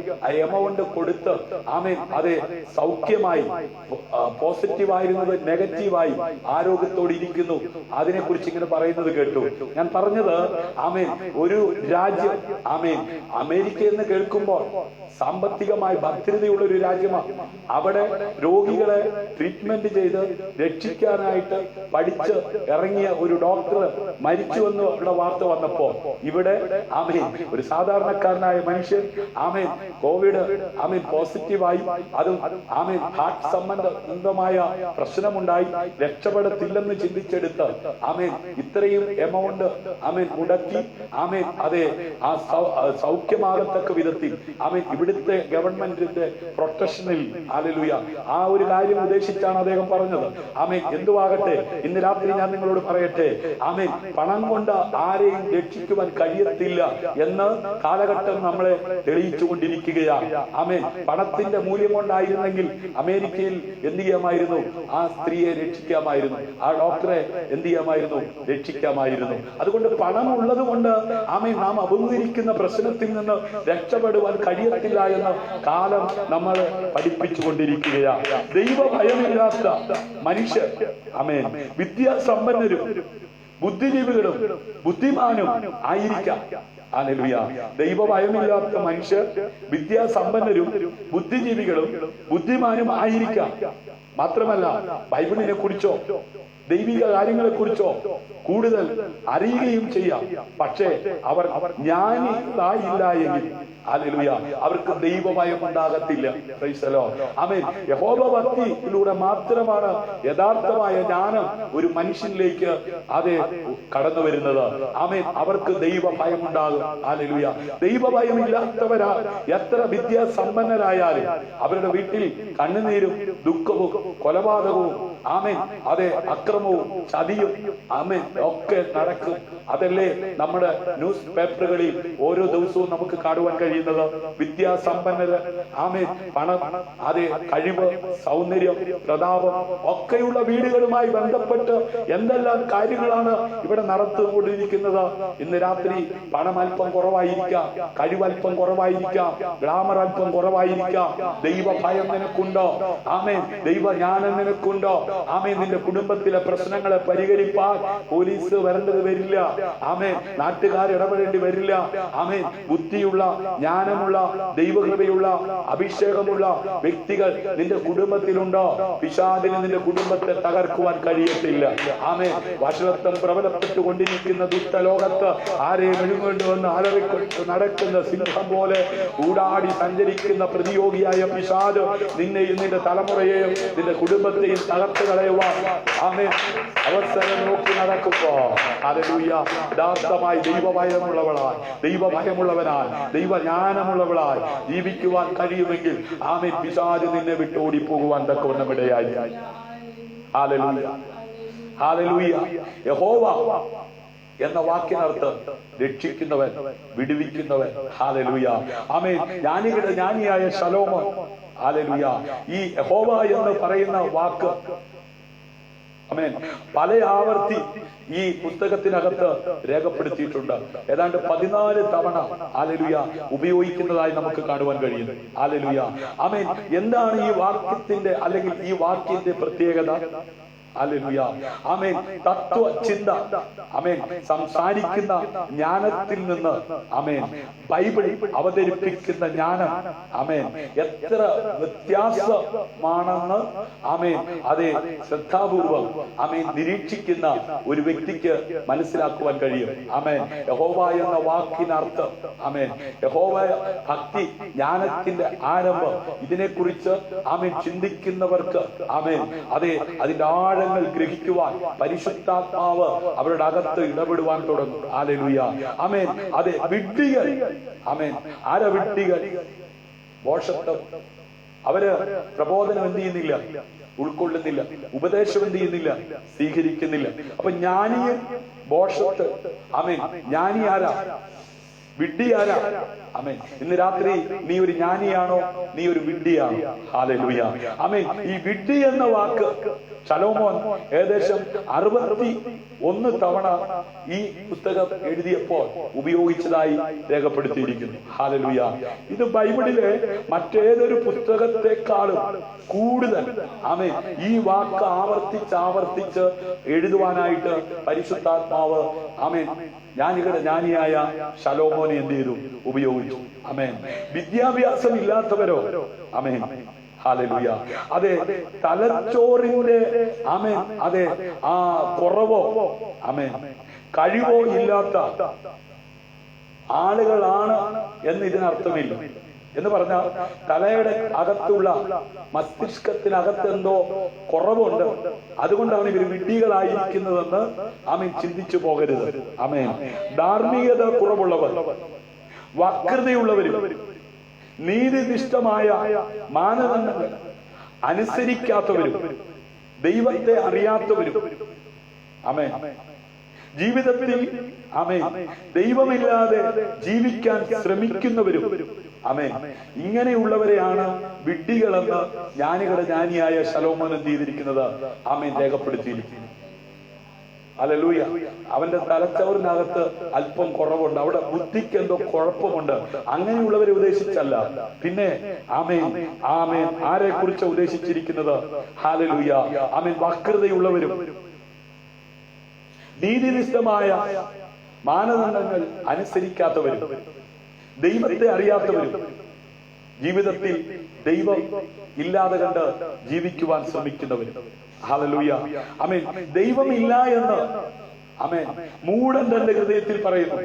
എമൗണ്ട് കൊടുത്ത് ആമേൻ അതെ സൗഖ്യമായി പോസിറ്റീവായിരുന്നത് നെഗറ്റീവായി ആരോഗ്യത്തോടെ ഇരിക്കുന്നു. അതിനെ കുറിച്ച് ഇങ്ങനെ പറയുന്നത് കേട്ടു. ഞാൻ പറഞ്ഞത് ആമേൻ ഒരു രാജ്യം ആമേൻ അമേരിക്ക എന്ന് കേൾക്കുമ്പോൾ സാമ്പത്തികമായി ഭദ്രതയുള്ള ഒരു രാജ്യമാണ്. അവിടെ രോഗികളെ ട്രീറ്റ്മെന്റ് ചെയ്ത് രക്ഷിക്കാനായിട്ട് പഠിച്ച് ഇറങ്ങിയ ഒരു ഡോക്ടർ മരിച്ചുവെന്നുള്ള വാർത്ത വന്നപ്പോ ഇവിടെ ആമേൻ ഒരു സാധാരണക്കാരനായ മനുഷ്യൻ ആമേൻ കോവിഡ് ആമേൻ പോസിറ്റീവായി അതും ആമേൻ ഹാർട്ട് സംബന്ധമായ പ്രശ്നമുണ്ടായി രക്ഷപ്പെടത്തില്ലെന്ന് ചിന്തിച്ചെടുത്ത് ആമേൻ ഇത്രയും എമൗണ്ട് ആമേൻ മുടക്കി ആമേൻ അതെ ആ സൗഖ്യമാകത്തക്ക വിധത്തിൽ ആമേൻ ഇവിടുത്തെ ഗവൺമെന്റിന്റെ പ്രൊട്ടക്ഷനിൽ ഹല്ലേലൂയ ആ ഒരു കാര്യം ഉദ്ദേശിച്ചാണ് അദ്ദേഹം പറഞ്ഞത്. ആമേൻ എന്തുവാകട്ടെ ഇന്ന് രാത്രി ഞാൻ നിങ്ങളോട് പറയട്ടെ ആമേൻ പണം കൊണ്ട് ആരെയും രക്ഷിക്കുവാൻ കഴിയത്തില്ല എന്ന് കാലഘട്ടം നമ്മളെ തെളിയിച്ചുകൊണ്ടിരിക്കുകയാണ്. ആമേൻ പണത്തിന്റെ മൂല്യം കൊണ്ടായിരുന്നെങ്കിൽ അമേരിക്കയിൽ എന്ത് ചെയ്യാമായിരുന്നു? ആ സ്ത്രീയെ രക്ഷിക്കാമായിരുന്നു, ആ ഡോക്ടറെ എന്ത് ചെയ്യാമായിരുന്നു? രക്ഷിക്കാമായിരുന്നു. അതുകൊണ്ട് പണം ഉള്ളത് കൊണ്ട് ആമേൻ നാം അഭിമുഖീകരിക്കുന്ന പ്രശ്നത്തിൽ നിന്ന് രക്ഷപ്പെടുവാൻ കഴിയത്തില്ല എന്ന കാലം നമ്മളെ പഠിപ്പിച്ചുകൊണ്ടിരിക്കുകയാണ്. ദൈവഭയമില്ലാത്ത മനുഷ്യർ ആമേൻ വിദ്യാസമ്പന്നരും ബുദ്ധിജീവികളും ബുദ്ധിമാനും ആയിരിക്കാം. ഹല്ലേലൂയ. ദൈവഭയമില്ലാത്ത മനുഷ്യർ വിദ്യാസമ്പന്നരും ബുദ്ധിജീവികളും ബുദ്ധിമാനും ആയിരിക്കാം. മാത്രമല്ല ബൈബിളിനെ കുറിച്ചോ ദൈവിക കാര്യങ്ങളെ കുറിച്ചോ കൂടുതൽ അറിയുകയും ചെയ്യാം. പക്ഷേ അവർ ജ്ഞാനികളായില്ല എങ്കിൽ ഹല്ലേലൂയ അവർക്ക് ദൈവഭയം ഉണ്ടാകത്തില്ല. Praise the Lord. ആമേൻ. യഹോവ ഭക്തിയിലൂടെ മാത്രമാണ് യഥാർത്ഥമായ ജ്ഞാനം ഒരു മനുഷ്യനിലേക്ക് അതെ കടന്നു വരുന്നത്. ആമേൻ. അവർക്ക് ദൈവഭയം ഉണ്ടാകും. ഹല്ലേലൂയ. ദൈവഭയമില്ലാത്തവരാ എത്ര വിദ്യാസമ്പന്നരായാലും അവരുടെ വീട്ടിൽ കണ്ണുനീരും ദുഃഖവും കൊലപാതകവും ആമേൻ അതെ അക്രമവും ചതിയും ആമേൻ ഒക്കെ നടക്കും. അതല്ലേ നമ്മുടെ ന്യൂസ് പേപ്പറുകളിൽ ഓരോ ദിവസവും നമുക്ക് കാണുവാൻ കഴിയുന്നത്. വിദ്യാസമ്പന്നര് ആമേൻ പണം അതെ കഴിവ് സൗന്ദര്യം പ്രതാപം ഒക്കെയുള്ള വീടുകളുമായി ബന്ധപ്പെട്ട് എന്തെല്ലാം കാര്യങ്ങളാണ് ഇവിടെ നടത്തിക്കൊണ്ടിരിക്കുന്നത്. ഇന്ന് രാത്രി പണം അല്പം കുറവായിരിക്കാം, കഴിവൽപ്പം കുറവായിരിക്കാം, ഗ്ലാമർ അല്പം കുറവായിരിക്കാം. ദൈവഭയം നിനക്കുണ്ടോ? ആമേൻ ദൈവജ്ഞാനം നിനക്കുണ്ടോ? ആമേൻ നിന്റെ കുടുംബത്തിലെ പ്രശ്നങ്ങളെ പരിഹരിപ്പാൻ പോലീസ് വരേണ്ടത് വരില്ല. ആമേൻ നാട്ടുകാർ ഇടപെടേണ്ടി വരില്ല. ആമേൻ ബുദ്ധിയുള്ള ജ്ഞാനമുള്ള ദൈവകൃപയുള്ള അഭിഷേകമുള്ള വ്യക്തികൾ നിന്റെ കുടുംബത്തിലുണ്ടോ? പിശാചിന് നിന്റെ കുടുംബത്തെ തകർക്കുവാൻ കഴിയത്തില്ല. ആമേൻ വഷളത്വം പ്രബലപ്പെട്ടുകൊണ്ടിരിക്കുന്ന ദുഷ്ടലോകത്ത് ആരെയും വിഴുങ്ങുകൊണ്ടുവന്ന് അലറിക്കൊണ്ട് നടക്കുന്ന സിംഹം പോലെ ഊടാടി സഞ്ചരിക്കുന്ന പ്രതിയോഗിയായ പിശാച് നിന്നെയും നിന്റെ തലമുറയെയും നിന്റെ കുടുംബത്തെയും തകർത്ത് കളയുവാൻ ആമേൻ അവസരം നോക്കി നടക്കുമ്പോ ഹല്ലേലൂയ യഥാർത്ഥമായി ദൈവഭയമുള്ളവളായി ദൈവഭയമുള്ളവനായി ദൈവജ്ഞാനമുള്ളവളായി ജീവിക്കുവാൻ കഴിയുമെങ്കിൽ ആമേൻ പിശാച് നിന്നെ വിട്ട് ഓടിപ്പോകുവാൻ തക്കവണ്ണം ഇടയായി. Hallelujah hallelujah. യഹോവ എന്ന വാക്കിനർത്ഥം രക്ഷിക്കുന്നവൻ, വിടുവിക്കുന്നവൻ. ഹല്ലേലൂയ ആമേൻ. ജ്ഞാനികളുടെ ജ്ഞാനിയായ ശലോമോൻ ഹല്ലേലൂയ ഈ യഹോവ എന്ന് പറയുന്ന വാക്ക് ആമേൻ പല ആവർത്തി ഈ പുസ്തകത്തിനകത്ത് രേഖപ്പെടുത്തിയിട്ടുണ്ട്. ഏതാണ്ട് 14 തവണ ഹല്ലേലൂയ ഉപയോഗിക്കുന്നതായി നമുക്ക് കാണുവാൻ കഴിയുന്നു. ഹല്ലേലൂയ ആമേൻ. എന്താണ് ഈ വാക്യത്തിന്റെ അല്ലെങ്കിൽ ഈ വാക്യത്തിന്റെ പ്രത്യേകത? ഹല്ലേലൂയ ആമേൻ. തത്വചിന്ത ആമേൻ സംസാരിക്കുന്ന ജ്ഞാനത്തിൽ നിന്ന് ആമേൻ ബൈബിൾ അവതരിപ്പിക്കുന്ന ജ്ഞാനം ആമേൻ എത്ര വ്യത്യാസമാണെന്ന് ആമേൻ അതെ ശ്രദ്ധാപൂർവം ആമേൻ നിരീക്ഷിക്കുന്ന ഒരു വ്യക്തിക്ക് മനസ്സിലാക്കുവാൻ കഴിയും. ആമേൻ യഹോവ എന്ന വാക്കിനർത്ഥം ആമേൻ യഹോവ ഭക്തി ജ്ഞാനത്തിന്റെ ആരംഭം. ഇതിനെക്കുറിച്ച് ആമേൻ ചിന്തിക്കുന്നവർക്ക് ആമേൻ അതെ അതിന്റെ ആഴങ്ങൾ ഗ്രഹിക്കുവാൻ പരിശുദ്ധാത്മാവ് അവരുടെ അകത്ത് ഇടപെടുവാൻ തുടങ്ങും. ഹല്ലേലൂയ ആമേൻ അതെ വിഡ്ഢികൾ ആമേൻ ആരാ വിഡ്ഢികൾ? ഭോഷത്വം. അവര് പ്രബോധനം എന്ത് ചെയ്യുന്നില്ല? ഉൾക്കൊള്ളുന്നില്ല. ഉപദേശം എന്ത് ചെയ്യുന്നില്ല? സ്വീകരിക്കുന്നില്ല. അപ്പൊ ജ്ഞാനിയും ഭോഷത്വം. ആമേൻ ജ്ഞാനി ആരാ? വിഡ്ഢി ആരാ? ആമേൻ ഇന്ന് രാത്രി നീ ഒരു ജ്ഞാനിയാണോ? നീ ഒരു വിഡ്ഢിയാണോ? ഹല്ലേലൂയ ആമേൻ. ഈ വിഡ്ഢി എന്ന വാക്ക് ശലോമോൻ ഏകദേശം 61 തവണ ഈ പുസ്തകം എഴുതിയപ്പോൾ ഉപയോഗിച്ചതായി രേഖപ്പെടുത്തിയിരിക്കുന്നു. ഹല്ലേലൂയ. ഇത് ബൈബിളിലെ മറ്റേതൊരു പുസ്തകത്തെക്കാളും കൂടുതൽ ആമേൻ ഈ വാക്ക് ആവർത്തിച്ച് എഴുതുവാനായിട്ട് പരിശുദ്ധാത്മാവ് ആമേൻ ജ്ഞാനികളുടെ ജ്ഞാനിയായ ശലോമോനെ എന്ത് ചെയ്തു? ഉപയോഗിച്ചു. ആമേൻ. വിദ്യാഭ്യാസം ഇല്ലാത്തവരോ ആമേൻ ഹല്ലേലൂയ അതെ തലച്ചോറിന്റെ ആമേൻ അതെ ആ കുറവോ ആമേൻ കഴിവോ ഇല്ലാത്ത ആളുകളാണ് എന്ന് ഇതിനർത്ഥമില്ല. എന്ന് പറഞ്ഞാൽ തലയുടെ അകത്തുള്ള മസ്തിഷ്കത്തിനകത്ത് എന്തോ കുറവുണ്ട്, അതുകൊണ്ടാണ് ഇവർ വിഡ്ഢികളായിരിക്കുന്നതെന്ന് ആമേൻ ചിന്തിച്ചു പോകരുത്. ആമേൻ. ധാർമ്മികത കുറവുള്ളവർ, വക്രതയുള്ളവരും, നീതിനിഷ്ഠമായ മാനദണ്ഡങ്ങൾ അനുസരിക്കാത്തവരും, ദൈവത്തെ അറിയാത്തവരും, ആമേൻ, ജീവിതത്തിൽ ആമേൻ ദൈവമില്ലാതെ ജീവിക്കാൻ ശ്രമിക്കുന്നവരും, ആമേൻ, ഇങ്ങനെയുള്ളവരെയാണ് വിഡ്ഢികളെന്ന് ജ്ഞാനികളുടെ ജ്ഞാനിയായ ശലോമോൻ എന്ത് ചെയ്തിരിക്കുന്നത്? ആമേൻ രേഖപ്പെടുത്തിയിരിക്കുന്നു. ഹല്ലേലൂയ. അവന്റെ തലച്ചോറിനകത്ത് അല്പം കുറവുണ്ട്, അവിടെ ബുദ്ധിക്ക് എന്തോ കുഴപ്പമുണ്ട്. അങ്ങനെയുള്ളവരെ ഉദ്ദേശിച്ചല്ല. പിന്നെ ആമേൻ ആമേൻ ആരെ കുറിച്ച് ഉദ്ദേശിച്ചിരിക്കുന്നത്? ഹല്ലേലൂയ ആമേൻ വക്രതയുള്ളവരും, നീതിനിഷ്ഠമായ മാനദണ്ഡങ്ങൾ അനുസരിക്കാത്തവരും, ദൈവത്തെ അറിയാത്തവരും, ജീവിതത്തിൽ ദൈവം ഇല്ലാതെ കണ്ട് ജീവിക്കുവാൻ ശ്രമിക്കുന്നവരും. ഹല്ലേലൂയ ആമേൻ. ദൈവമില്ല എന്ന് ആമേൻ മൂഢൻ തന്റെ ഹൃദയത്തിൽ പറയുന്നു.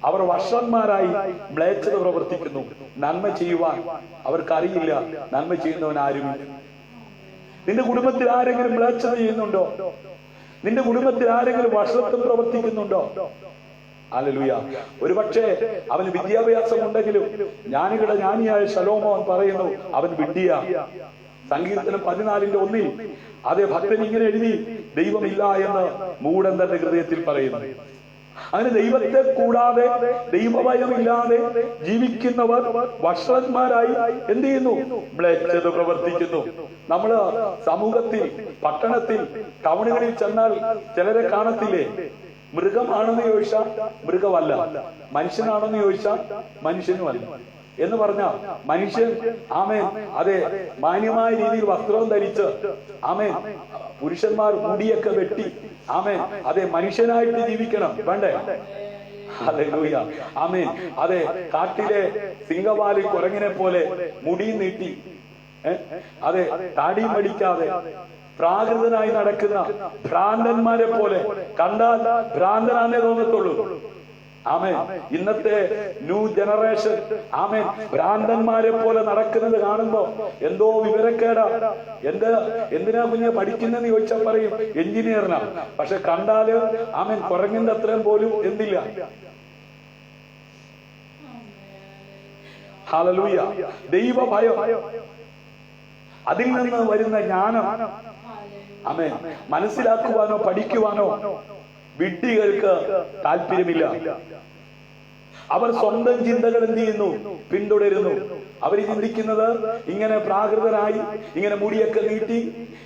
അവർ വർഷന്മാരായി മ്ലേച്ഛത പ്രവർത്തിക്കുന്നു. നന്മ ചെയ്യുവാൻ അവർക്കറിയില്ല. നന്മ ചെയ്യുന്നവൻ ആരുമില്ല. നിന്റെ കുടുംബത്തിൽ ആരെങ്കിലും മ്ലേച്ഛത ചെയ്യുന്നുണ്ടോ? നിന്റെ കുടുംബത്തിൽ ആരെങ്കിലും വഷളത്വം പ്രവർത്തിക്കുന്നുണ്ടോ? ഹല്ലേലൂയ. ഒരുപക്ഷെ അവന് വിദ്യാഭ്യാസം ഉണ്ടെങ്കിലും ജ്ഞാനികളുടെ ജ്ഞാനിയായ ശലോമോൻ പറയുന്നു അവൻ വിഡ്ഢിയാ. സങ്കീർത്തനം 14:1 അതേ ഭക്തൻ ഇങ്ങനെ എഴുതി, ദൈവമില്ല എന്ന് മൂഢൻ തന്റെ ഹൃദയത്തിൽ പറയുന്നു. അങ്ങനെ ദൈവത്തെ കൂടാതെ, ദൈവഭയമില്ലാതെ ജീവിക്കുന്നവർ വഷളന്മാരായി എന്ത് ചെയ്യുന്നു? മ്ലേച്ഛത പ്രവർത്തിക്കുന്നു. നമ്മള് സമൂഹത്തിൽ, പട്ടണത്തിൽ, ടൗണുകളിൽ ചെന്നാൽ ചിലരെ കാണത്തില്ലേ? മൃഗമാണെന്ന് ചോദിച്ചാൽ മൃഗമല്ല, മനുഷ്യനാണെന്ന് ചോദിച്ചാൽ മനുഷ്യനുമല്ല എന്ന് പറഞ്ഞാൽ മനുഷ്യൻ ആമേൻ അതെ മാന്യമായ രീതിയിൽ വസ്ത്രവും ധരിച്ച് ആമേൻ, പുരുഷന്മാർ മുടിയൊക്കെ വെട്ടി ആമേൻ അതെ മനുഷ്യനായിട്ട് ജീവിക്കണം വേണ്ടേ? ഹല്ലേലൂയ ആമേൻ. അതെ കാട്ടിലെ സിംഹവാലി കുരങ്ങിനെ പോലെ മുടി നീട്ടി അതെ താടിയും മടിക്കാതെ പ്രാകൃതനായി നടക്കുന്ന ഭ്രാന്തന്മാരെ പോലെ കണ്ടാൽ ഭ്രാന്തനാന്നേ തോന്നത്തുള്ളൂ. ആമേൻ. ഇന്നത്തെ ന്യൂ ജനറേഷൻ ആമേൻ ഭ്രാന്തന്മാരെ പോലെ നടക്കുന്നത് കാണുമ്പോ എന്തോ വിവരക്കേടാ. എന്തിനാ കുഞ്ഞെ പഠിക്കുന്നെന്ന് ചോദിച്ചാൽ പറയും എഞ്ചിനീയറിനാ. പക്ഷെ കണ്ടാല് ആമേൻ കുരങ്ങിന്റെ അത്രയും പോലും എന്തില്ല. ഹല്ലേലൂയ. ദൈവഭയം, അതിൽ നിന്ന് വരുന്ന ജ്ഞാനം ആമേൻ മനസ്സിലാക്കുവാനോ പഠിക്കുവാനോ വിഡ്ഢികൾക്ക് താല്പര്യമില്ല. അവർ സ്വന്തം ചിന്തകൾ എന്ത് ചെയ്യുന്നു? പിന്തുടരുന്നു. അവർ ചിന്തിക്കുന്നത് ഇങ്ങനെ പ്രാകൃതനായി, ഇങ്ങനെ മുടിയൊക്കെ നീട്ടി,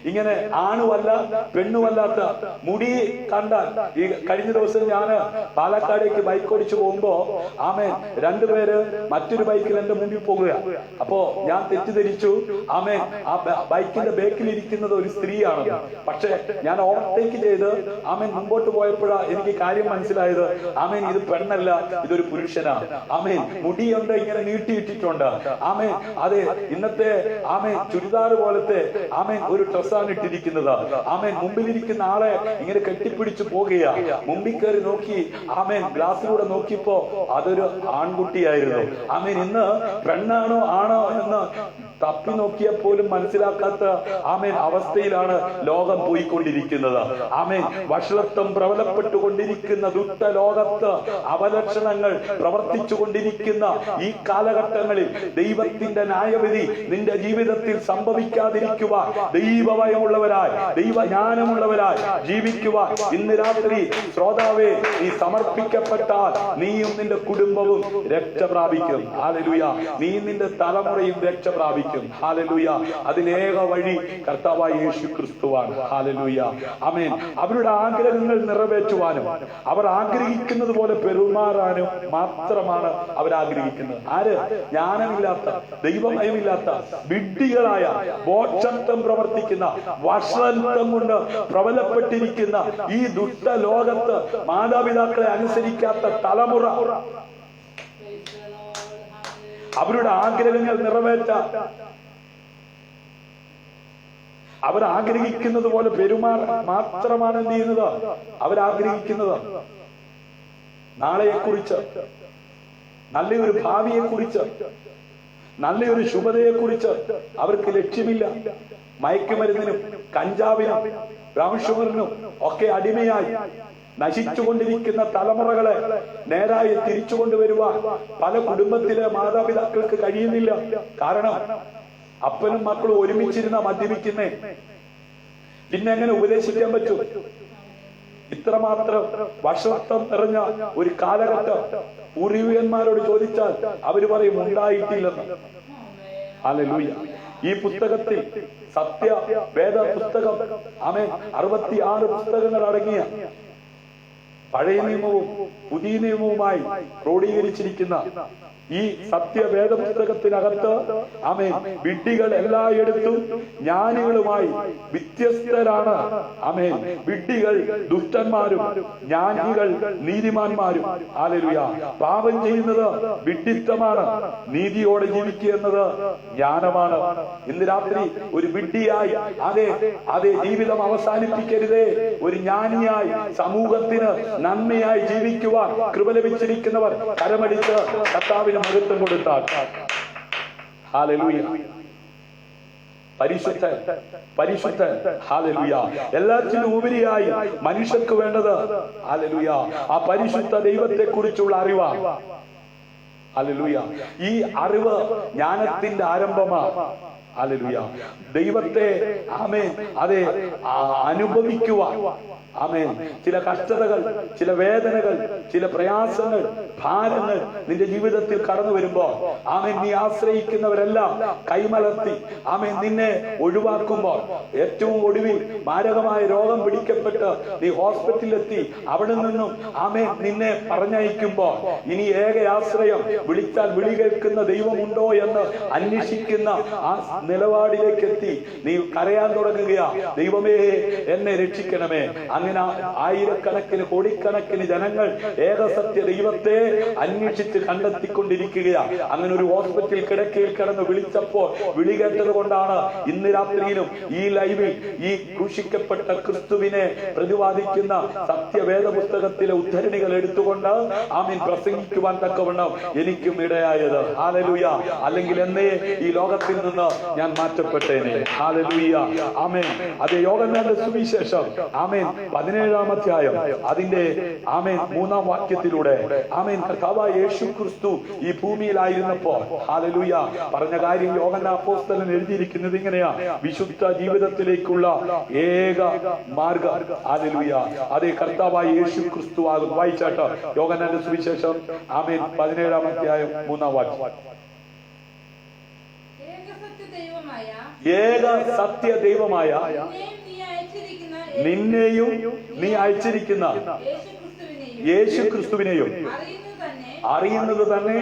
ഇങ്ങനെ ആണുമല്ല പെണ്ണുമല്ലാത്ത മുടി കണ്ടാൽ. ഈ കഴിഞ്ഞ ദിവസം ഞാന് പാലക്കാടേക്ക് ബൈക്ക് ഓടിച്ചു പോകുമ്പോ ആമേൻ രണ്ടുപേര് മറ്റൊരു ബൈക്കിൽ എന്റെ മുമ്പിൽ പോകുക. അപ്പോ ഞാൻ തെറ്റിദ്ധരിച്ചു ആമേൻ ആ ബൈക്കിന്റെ ബേക്കിൽ ഇരിക്കുന്നത് ഒരു സ്ത്രീയാണ്. പക്ഷെ ഞാൻ ഓവർടേക്ക് ചെയ്ത് ആമേൻ മുമ്പോട്ട് പോയപ്പോഴാ എനിക്ക് കാര്യം മനസ്സിലായത്. ആമേൻ ഇത് പെണ്ണല്ല, ഇതൊരു പുരുഷനാണ്. ആമേൻ മുടിയുണ്ട്, ഇങ്ങനെ നീട്ടിയിട്ടിട്ടുണ്ട്. ആമേൻ അതെ ഇന്നത്തെ ആമേൻ ചുരിദാർ പോലത്തെ ആമേൻ ഒരു ഡ്രസ്സാണ് ഇട്ടിരിക്കുന്നത്. ആമേൻ മുമ്പിലിരിക്കുന്ന ആളെ ഇങ്ങനെ കെട്ടിപ്പിടിച്ചു പോകുക. മുമ്പിൽ കയറി നോക്കി ആമേൻ ഗ്ലാസ്സിലൂടെ നോക്കിയപ്പോ അതൊരു ആൺകുട്ടിയായിരുന്നു. ആമേൻ ഇന്ന് പെണ്ണാണോ ആണോ എന്ന് തപ്പി നോക്കിയപ്പോലും മനസ്സിലാക്കാത്ത ആമേൻ അവസ്ഥയിലാണ് ലോകം പോയിക്കൊണ്ടിരിക്കുന്നത്. ആമേൻ വഷളത്വം പ്രബലപ്പെട്ടുകൊണ്ടിരിക്കുന്ന ദുഷ്ട ലോകത്ത് അവലക്ഷണങ്ങൾ പ്രവർത്തിച്ചു കൊണ്ടിരിക്കുന്ന ഈ കാലഘട്ടങ്ങളിൽ ദൈവത്തിന്റെ ന്യായവിധി നിന്റെ ജീവിതത്തിൽ സംഭവിക്കാതിരിക്കുവാൻ, ദൈവഭയമുള്ളവരായി ദൈവജ്ഞാനമുള്ളവരായി ജീവിക്കുവാൻ ഇന്ന് രാത്രി ശ്രോതാവേ നീ സമർപ്പിക്കപ്പെട്ടാൽ നീയും നിന്റെ കുടുംബവും രക്ഷ പ്രാപിക്കും. ഹല്ലേലൂയ. നീ നിന്റെ തലമുറയും രക്ഷ പ്രാപിക്കും. ഹല്ലേലൂയ. അതിലേക വഴി കർത്താവായ യേശു ക്രിസ്തുവാണ്. ഹല്ലേലൂയ. ആമേൻ. അവരുടെ ആഗ്രഹങ്ങൾ നിറവേറ്റുവാനും അവർ ആഗ്രഹിക്കുന്നത് പോലെ പെരുമാറാനും മാത്രമാണ് അവർ ആഗ്രഹിക്കുന്നത്. ആര്? ജ്ഞാനമില്ലാത്ത, ദൈവഭയമില്ലാത്ത, വിഡ്ഢികളായ, ബോധത്വം പ്രവർത്തിക്കുന്ന, വഷളത്വം കൊണ്ട് പ്രബലപ്പെട്ടിരിക്കുന്ന ഈ ദുഷ്ട ലോകത്ത് മാതാപിതാക്കളെ അനുസരിക്കാത്ത തലമുറ അവരുടെ ആഗ്രഹങ്ങൾ നിറവേറ്റാൻ അവർ ആഗ്രഹിക്കുന്നത് പോലെ പെരുമാറാൻ മാത്രമാണ് എന്ത് ചെയ്യുന്നത്? അവരാഗ്രഹിക്കുന്നത്. നാളെയെക്കുറിച്ച്, നല്ലൊരു ഭാവിയെക്കുറിച്ച്, നല്ലൊരു ശുഭതയെക്കുറിച്ച് അവർക്ക് ലക്ഷ്യമില്ല. മയക്കുമരുന്നിനും കഞ്ചാവിനും ബ്രൗൺ ഷുഗറിനും ഒക്കെ അടിമയായി നശിച്ചുകൊണ്ടിരിക്കുന്ന തലമുറകളെ നേരായി തിരിച്ചു കൊണ്ടുവരുവാൻ പല കുടുംബത്തിലെ മാതാപിതാക്കൾക്ക് കഴിയുന്നില്ല. കാരണം അപ്പനും മക്കളും ഒരുമിച്ചിരുന്ന മദ്യപിക്കുന്നേ. പിന്നെ എങ്ങനെ ഉപദേശിക്കാൻ പറ്റും? ഇത്രമാത്രം വഷളത്വം നിറഞ്ഞ ഒരു കാലഘട്ടം പൂർവികന്മാരോട് ചോദിച്ചാൽ അവര് പറയും ഉണ്ടായിട്ടില്ലെന്ന്. ഹല്ലേലൂയ. ഈ പുസ്തകത്തിൽ സത്യ വേദ പുസ്തകം ആമേൻ 66 പുസ്തകങ്ങൾ അടങ്ങിയ പഴയ നിയമവും പുതിയ നിയമവുമായി ക്രോഡീകരിച്ചിരിക്കുന്ന ഈ സത്യവേദ പുസ്തകത്തിനകത്ത് ആമേൻ വിഡ്ഢികൾ എല്ലായിടത്തും ജ്ഞാനികളുമായി വ്യത്യസ്തരാണ്. ആമേൻ. വിഡ്ഢികൾ ദുഷ്ടന്മാരും ജ്ഞാനികൾ നീതിമാന്മാരും. ഹല്ലേലൂയ. പാപം ചെയ്യുന്നത് വിഡ്ഢിത്തമാണ്, നീതിയോടെ ജീവിക്കുക എന്നത് ജ്ഞാനമാണ്. ഇന്ന് രാത്രി ഒരു വിഡ്ഢിയായി അതേ ജീവിതം അവസാനിപ്പിക്കരുതേ. ഒരു ജ്ഞാനിയായി സമൂഹത്തിന് നന്മയായി ജീവിക്കുവാൻ കൃപ ലഭിച്ചിരിക്കുന്നവർ കരമടിച്ച് കർത്താവിന് മഹത്വം കൊടുത്താൽ. ഹല്ലേലൂയ. പരിശുദ്ധൻ, പരിശുദ്ധൻ. ഹല്ലേലൂയ. എല്ലാത്തിനും ഉപരിയായി മനുഷ്യർക്ക് വേണ്ടത് ഹല്ലേലൂയ ആ പരിശുദ്ധ ദൈവത്തെ കുറിച്ചുള്ള അറിവാണ്. ഹല്ലേലൂയ. ഈ അറിവ് ജ്ഞാനത്തിന്റെ ആരംഭമാണ്. ഹല്ലേലൂയ. ദൈവത്തെ ആമേൻ അതെ അനുഭവിക്കുവാൻ, ആമേൻ, ചില കഷ്ടതകൾ, ചില വേദനകൾ, ചില പ്രയാസങ്ങൾ, ഭാരങ്ങൾ നിന്റെ ജീവിതത്തിൽ കടന്നു വരുമ്പോൾ, ആമേൻ, നീ ആശ്രയിക്കുന്നവരെല്ലാം കൈമലർത്തി ആമേൻ നിന്നെ ഒഴിവാക്കുമ്പോൾ, ഏറ്റവും ഒടുവിൽ മാരകമായ രോഗം പിടിക്കപ്പെട്ട് നീ ഹോസ്പിറ്റലിലെത്തി അവിടെ നിന്നും ആമേൻ നിന്നെ പറഞ്ഞയക്കുമ്പോൾ, ഇനി ഏക ആശ്രയം വിളിച്ചാൽ വിളി കേൾക്കുന്ന ദൈവമുണ്ടോ എന്ന് അന്വേഷിക്കുന്ന ആ നിലപാടിലേക്ക് എത്തി നീ കരയാൻ തുടങ്ങുകയാ. ദൈവമേ എന്നെ രക്ഷിക്കണമേ. അങ്ങനെ ആയിരക്കണക്കിന് കോടിക്കണക്കിന് ജനങ്ങൾ ഏകസത്യ ദൈവത്തെ അന്വേഷിച്ച് കണ്ടെത്തിക്കൊണ്ടിരിക്കുകയാ. അങ്ങനെ ഒരു ഹോസ്പിറ്റൽ കിടക്കയിൽ കിടന്ന് വിളിച്ചപ്പോൾ വിളി കേട്ടത് കൊണ്ടാണ് ഇന്ന് രാത്രിയിലും ഈ ലൈവിൽ ഈ ക്രൂശിക്കപ്പെട്ട ക്രിസ്തുവിനെ പ്രതിപാദിക്കുന്ന സത്യവേദ പുസ്തകത്തിലെ ഉദ്ധരണികൾ എടുത്തുകൊണ്ട് ആമീൻ പ്രസംഗിക്കുവാൻ തക്കവണ്ണം എനിക്കും ഇടയായത്. ഹല്ലേലൂയ. അല്ലെങ്കിൽ എന്നേ ഈ ലോകത്തിൽ നിന്ന് ഞാൻ മാറ്റപ്പെട്ടേനെ. ഹല്ലേലൂയ. ആമേൻ. അതേ യോഹന്നാന്റെ സുവിശേഷം ആമേൻ 17-ാം അധ്യായം അതിന്റെ ആമേൻ 3-ാം വാക്യത്തിലൂടെ ആമേൻ കർത്താവായ യേശു ക്രിസ്തു ഈ ഭൂമിയിലായിരുന്നപ്പോൾ ഹല്ലേലൂയ പറഞ്ഞ കാര്യം യോഹന്നാൻ അപ്പോസ്തലൻ എഴുതിയിരിക്കുന്നത് ഇങ്ങനെയാ: വിശുദ്ധ ജീവിതത്തിലേക്കുള്ള ഏക മാർഗം ഹല്ലേലൂയ അതേ കർത്താവായ യേശു ക്രിസ്തു ആകുന്നു. വായിച്ചാട്ടോ യോഹന്നാന്റെ സുവിശേഷം ആമേൻ 17-ാം അധ്യായം 3-ാം വാക്യം. ഏക സത്യ ദൈവമായ നിന്നെയും നീ അയച്ചിരിക്കുന്ന യേശു ക്രിസ്തുവിനെയും അറിയുന്നത് തന്നെ